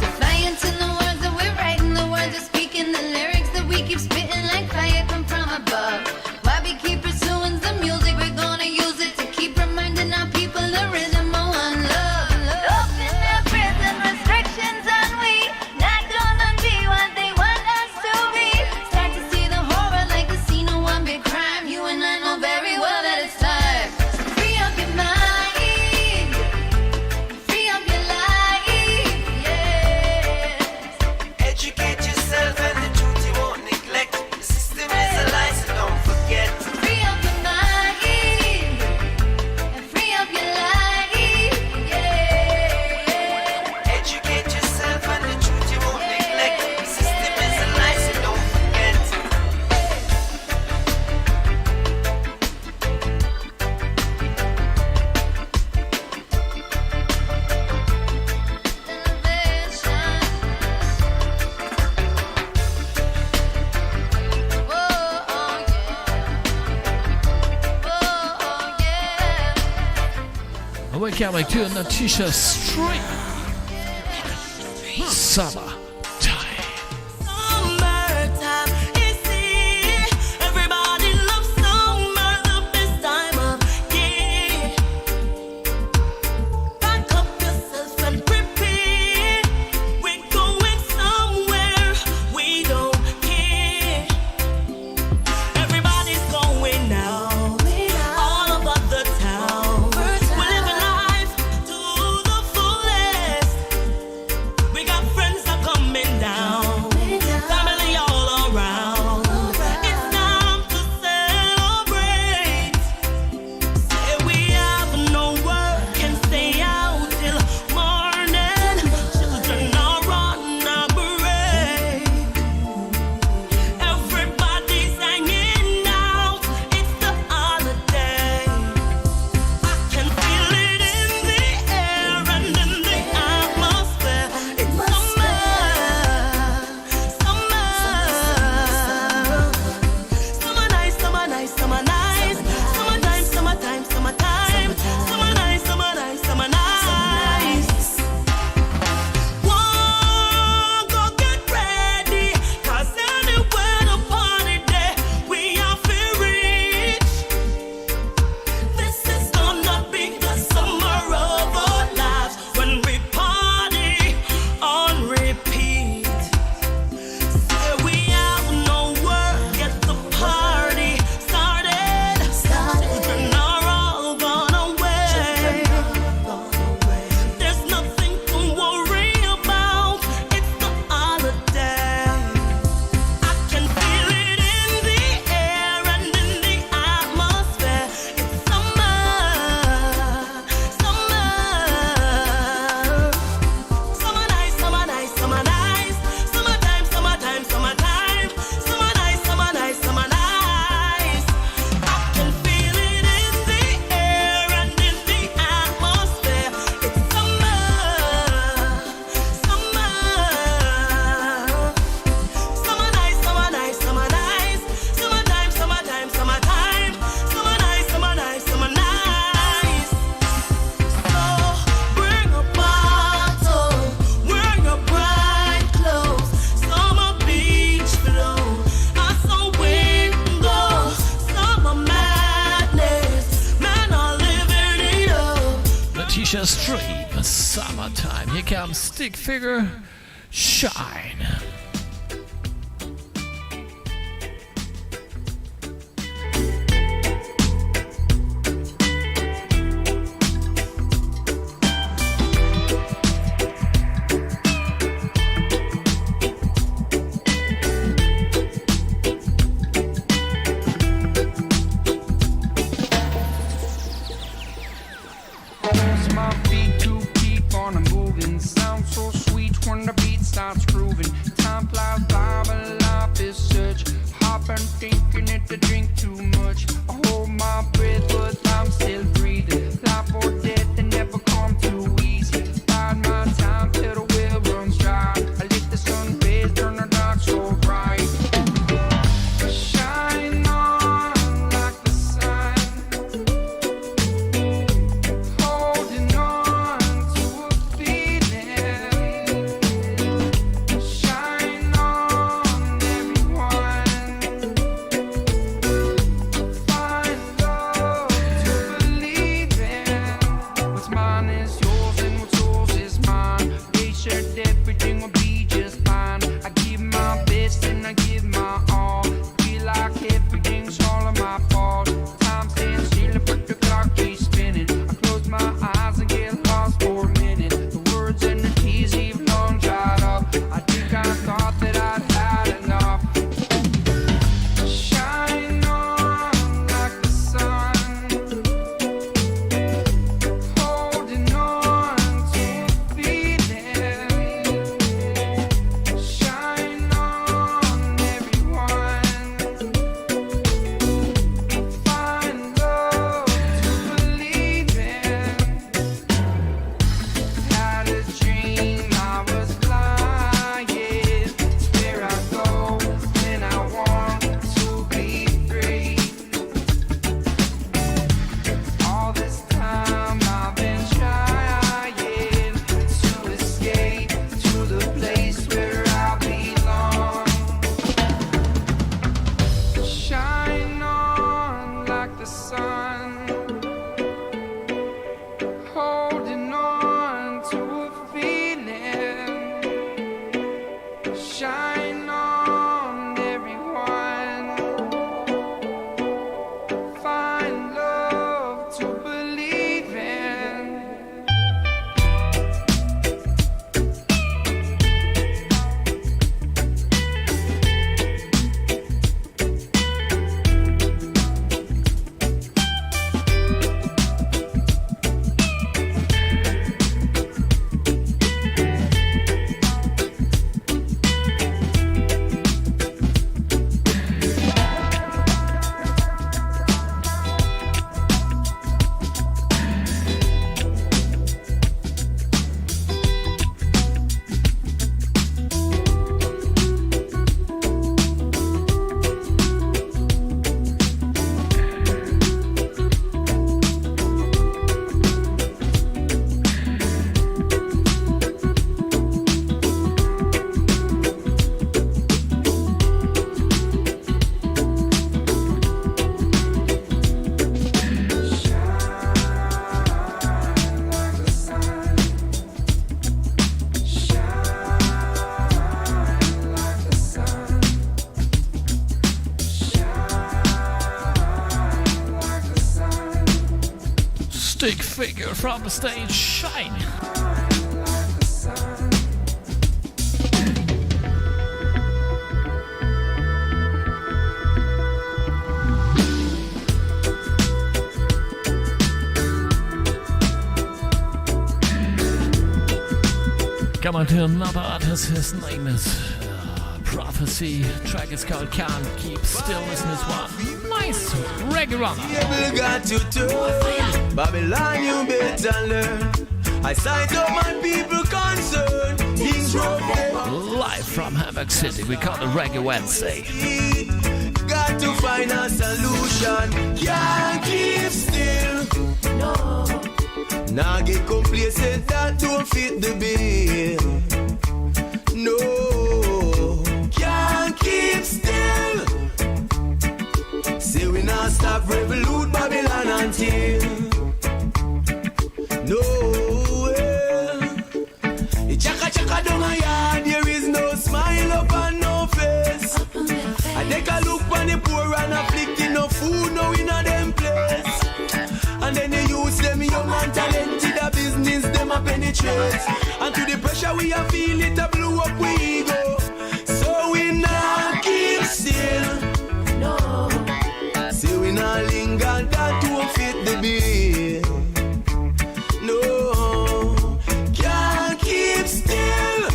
Defiant in the words that we're writing, the words we're speaking, the lyrics that we keep spitting like fire come from above. Why we keep pursuing the music, we're gonna use it to keep reminding our people the rhythm of one love. Open their prison restrictions and we not gonna be what they want us to be. Start to see the horror like a scene of one big crime. You and I know very well that it's time. So free up your mind, free up your life, yeah. Educate yourself and the truth you won't neglect. The system is a lie, so don't forget. Free up your mind and free up your life, yeah. Educate yourself and the truth you won't neglect. The system is a lie, so don't forget. We're coming to Natisha Street. Summer. Summertime is here. Everybody loves summer, the best time of year. Pack up yourself and prepare. We're going somewhere we don't care. Everybody's going out all over the town. We're living life to the fullest. We got friends that coming down, family all around. It's time to celebrate. Say we have no work and stay out till morning. Children are on a break. Everybody's hanging out. It's the holiday. I can feel it in the air and in the atmosphere. It's summer, summer nice, summer nice, summer nice, summertime, summertime, summertime, summer nice, summer nice, summer nice. One, go get ready, 'cause anywhere the party day, we are feel rich. This is gonna be the summer of our lives when we party on repeat. Say we have no work, get the party started. Children are all gone away. There's nothing to worry about. It's the holiday. I can feel it in the air and in the atmosphere. It's summer, summer, summer nice, summer nice, summer nice, summertime, summertime, summertime, summer nice, summer nice, summer nice. I can feel it in the air and in the atmosphere. It's summer, summer, summer nice, summer nice, summer nice, summertime, summertime, summertime, summer nice, summer nice, summer nice. So bring a bottle, wear your bright clothes, summer beach flow, I saw window, summer madness, men are living it up. Natisha Street. Summertime. Here comes Stick Figure. Shine. Use my feet to keep on moving. Sounds so sweet when the beat starts grooving. Time and thinking it to drink too much. I hold my breath, but I'm still breathing. Life or death, it never come too easy. Bide my time till the well runs dry. I let the sun rays turn the dark so bright. Shine on like the sun, holding on to a feeling. Shine on everyone, find love to believe in. What's mine is yours and what's yours is mine. They shared everything will be just fine. I give my best and I give my all. Feel like everything's all of my fault. Time stands still but the clock keeps spinning. I close my eyes and get lost for a minute. The words and the keys have long dried up. I think I thought that I'd had enough. Shine on like the sun, holding on to a feeling. Shine on everyone, find love to believe in. Had a dream I was flying. It's where I go when I want to be free. All this time I've been trying to escape to the place where I belong. Shine on like the sun, holding on to a feeling. Shine on everyone, find love to believe in. Stick figure from the stage, shine. Come on to another artist, his name is Prophecy. Track is called Can't Keep Still. Listen to this one. Nice reggae runner. People got to turn. Babylon, you better learn. I sight up my people concerned. Things wrong. Live from Hamburg City, we call it Reggae Wednesday. Got to find a solution. Can't keep still. No. Now get complacent, that don't fit the bill. No. Can't keep still. Say we not stop revolute Babylon until. No. The chaka chaka down my yard, there is no smile up and no face. I take a look on the poor and afflicted, no food, no in a them place. And then they use them young and talented, a business them a penetrate. And to the pressure we a feel it a blow up we ego. So we not keep still. No. Say we not linger, that won't fit the bill. No. Can't keep still.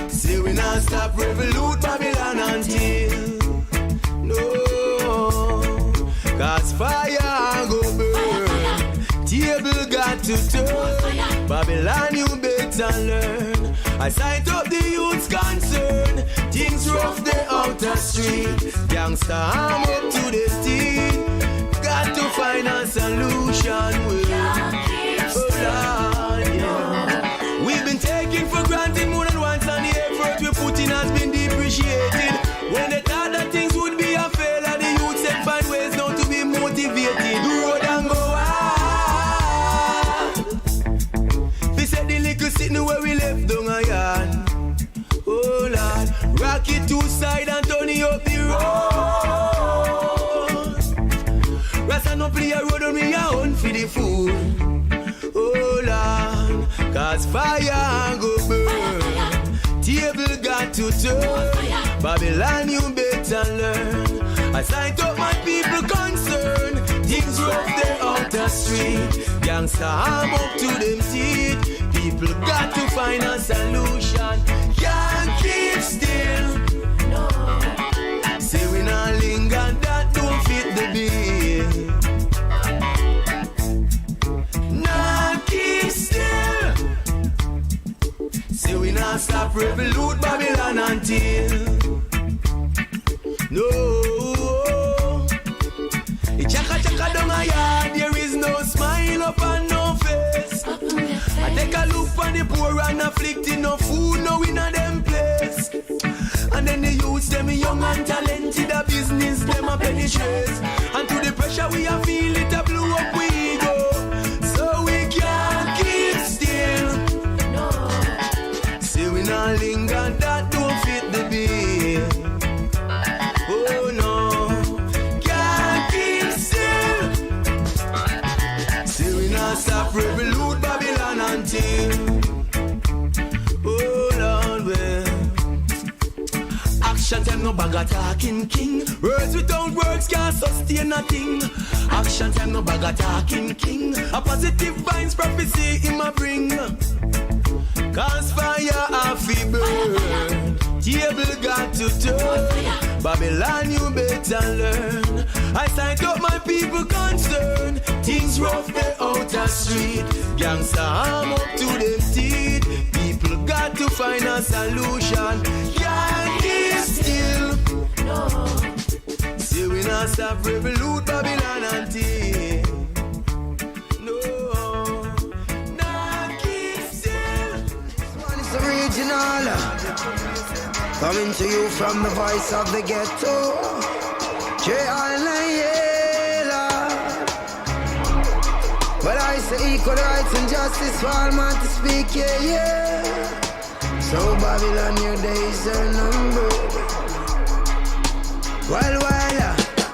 Say we not stop revolute Babylon until. to turn. Babylon, you better learn. I sight up the youth's concern. Things rough the outer street. Gangsta arm up to the teeth. Got to find a solution. Oh Lord, yeah. We've been taken for granted more than once, and the effort we put in has been depreciated. When they thought that things would be a failure, the youth said find ways now to be motivated. Do road and go hard. We said the little sitting where we left down a yard. Oh Lord, rock it two side and turn it up the road. Rasta no play a road on me a hunt for the food. Oh Lord, cause fire go burn. Table got to turn. Babylon, you better learn. I sight up my people concerned. Things rough the outer street. Gangsta arm up to them teeth. People got to find a solution. Can't keep still. No. Say we not linger, that don't fit the bill. Not keep still. Say we not stop revolute Babylon until. No. It chaka down a yard. There is no smile up and no face. I take a look for the poor and afflicted. No food, no in a them place. And then the youths, them young and talented. The business, them a penetrate. And to the pressure we a feel it a blow up we ego. So we can't keep still. No. See we not linger, that don't fit the bill. Oh no, can't keep still. See we not stop revolute Babylon until. Oh Lord, well. Action time no bag a talking king. Words without words can't sustain nothing. Action time no bag a talking king. A positive vibes prophecy in my bring. Cause fire off the burn. Table got to turn. Babylon, you better learn. I sight up my people concerned. Things rough the outer street. Gangsta arm up to them teeth. People got to find a solution. Can't keep still. No. See we not stop revolute Babylon until. No. Not keep still. This one is original. Coming to you from the voice of the ghetto. But I say equal rights and justice for all man to speak, yeah, yeah. So Babylon, your days are numbered. Well,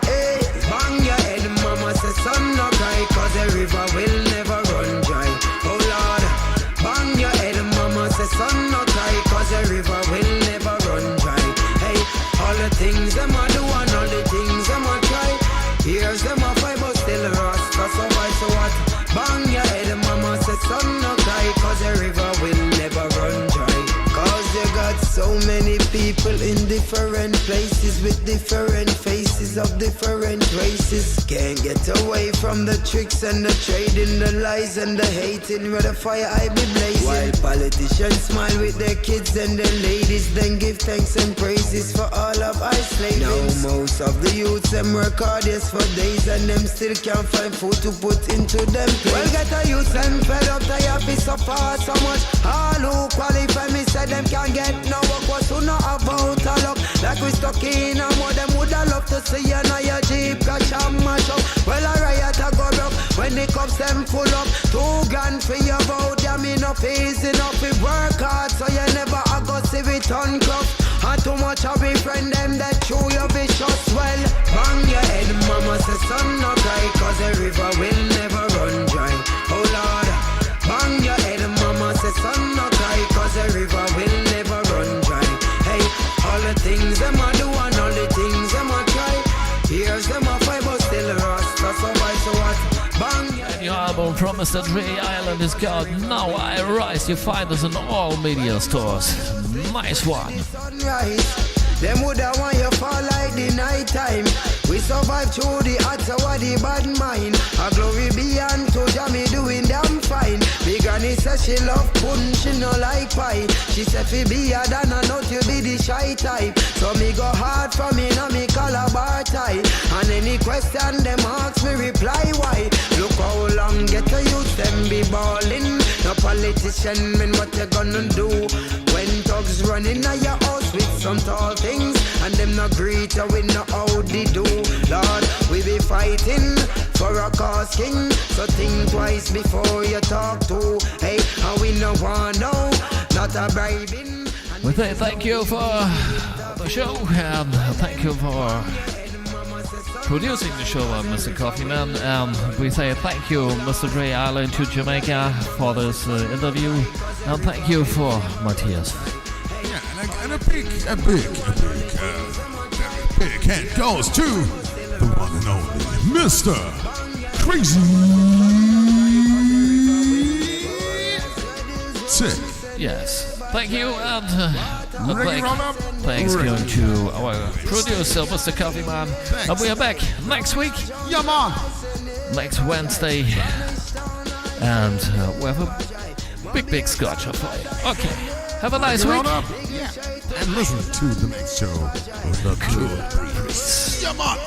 hey, bang your head, mama say son no cry, cause the river will never run dry. Oh Lord, bang your head, mama say son no cry, cause the river will never run dry. Hey, all the things them a do and all the things them a try. Here's them a fight but still Rasta survive, so what? Bang your head, mama say son no cry, cause the river will never run dry. Cause you got so many people in different places with different faces of different races. Can't get away from the tricks and the trading, the lies and the hating, where the fire I be blazing. While politicians smile with their kids and their ladies, then give thanks and praises for all of our slaves. Now most of the youths them work hard yes for days, and them still can't find food to put into them plates. Well, get a youth them fed up, they have to suffer so much. All who qualify me said them can't get no work, was who know about a luck. Like we stuck in a mud, them woulda love to see you now your Jeep catch and mash up. Well, a riot a go rough when the cups them full up. 2 grand for your vote, yeah, me no easy enough. We work hard so you never a go see it uncroft. And too much of we friend them that chew your vicious. Well, bang your head, mama say son no cry, cause the river will never run dry. Oh Lord, bang your head, mama say son no cry, cause the river will never run dry. Hey, all the things them a do and all the things them a try. Here's them a fight but still Rasta survive, so what? Bang your New album promised that Reggae Island is called Now I Rise. You find us in all media stores. Nice one. Them woulda want you fall like the night time. We survive through the hot hour, the bad mind. A glory be unto Jah, me doing damn fine. granny says she love pudding, she no like pie. She said fi be a than a nut, you be the shy type. So me go hard for me, now me calabar tie. And any question them ask me reply why. Look how long get the youth them be ballin'. No politician, man, what you gonna do? When thugs running at your house with some tall things, and them no greet you with no how they do. Lord, we be fighting for a cause king, so think twice before you talk to. Hey, and we no want no, not a bribing. We say thank you for the show, and thank you for producing the show, Mr. Coffeeman. And we say thank you, Mr. Dre Island to Jamaica for this interview, and thank you for Matthias. Yeah, and a big hand goes to the one and only Mr. Crazy Sick. Yes, thank you, and thanks going to our producer, Mr. Coffeeman. And we are back next week. Yeah, man. Next Wednesday, and we have a big scotch for you. Okay, have a nice week. Yeah. And listen to the next show with the Cool Breeze. Yeah, man.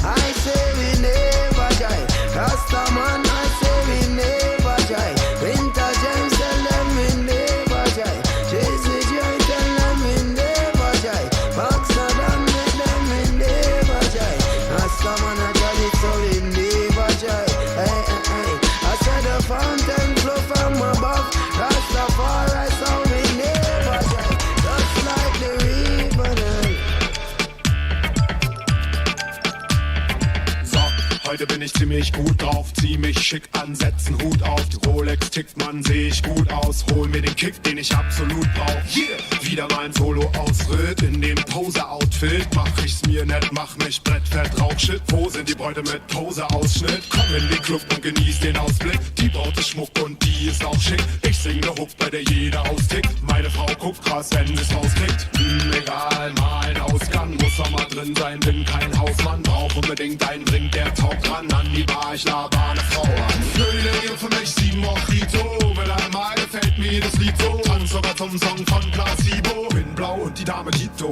I say we never die. Rastaman, I say we never die. Winter James tell them we never die. Jay-Z Joy tell them we never die. Boxer Dan make them we never die. Rastaman, I tell it so we never die. Hey, hey, hey. I said the fountain flow from above. Rastafari, so we never die. Just like the river. Heute bin ich ziemlich gut drauf, zieh mich schick an, setz 'n Hut auf. Die Rolex tickt, man, seh ich gut aus. Hol mir den Kick, den ich absolut brauch. Yeah! Wieder mein Solo-Ausritt in dem Pose-Outfit. Mach ich's mir nett, mach mich brettfett, Rauchshit. Wo sind die Bräute mit Pose-Ausschnitt? Komm in den Club und genieß den Ausblick. Die Braut ist Schmuck und die ist auch schick. Ich sing ne Hook, bei der jeder austickt. Meine Frau guckt krass, wenn sie's rauskriegt. Egal, mal ein Ausgang, muss doch mal drin sein. Bin kein Hausmann, brauch unbedingt einen Drink, der taugt ran an die Bar, ich laber eine Frau an. Schöne für mich 7 Mojito, mit einmal gefällt mir das Lied so. Tanz sogar zum Song von Placebo, bin blau und die Dame Tito.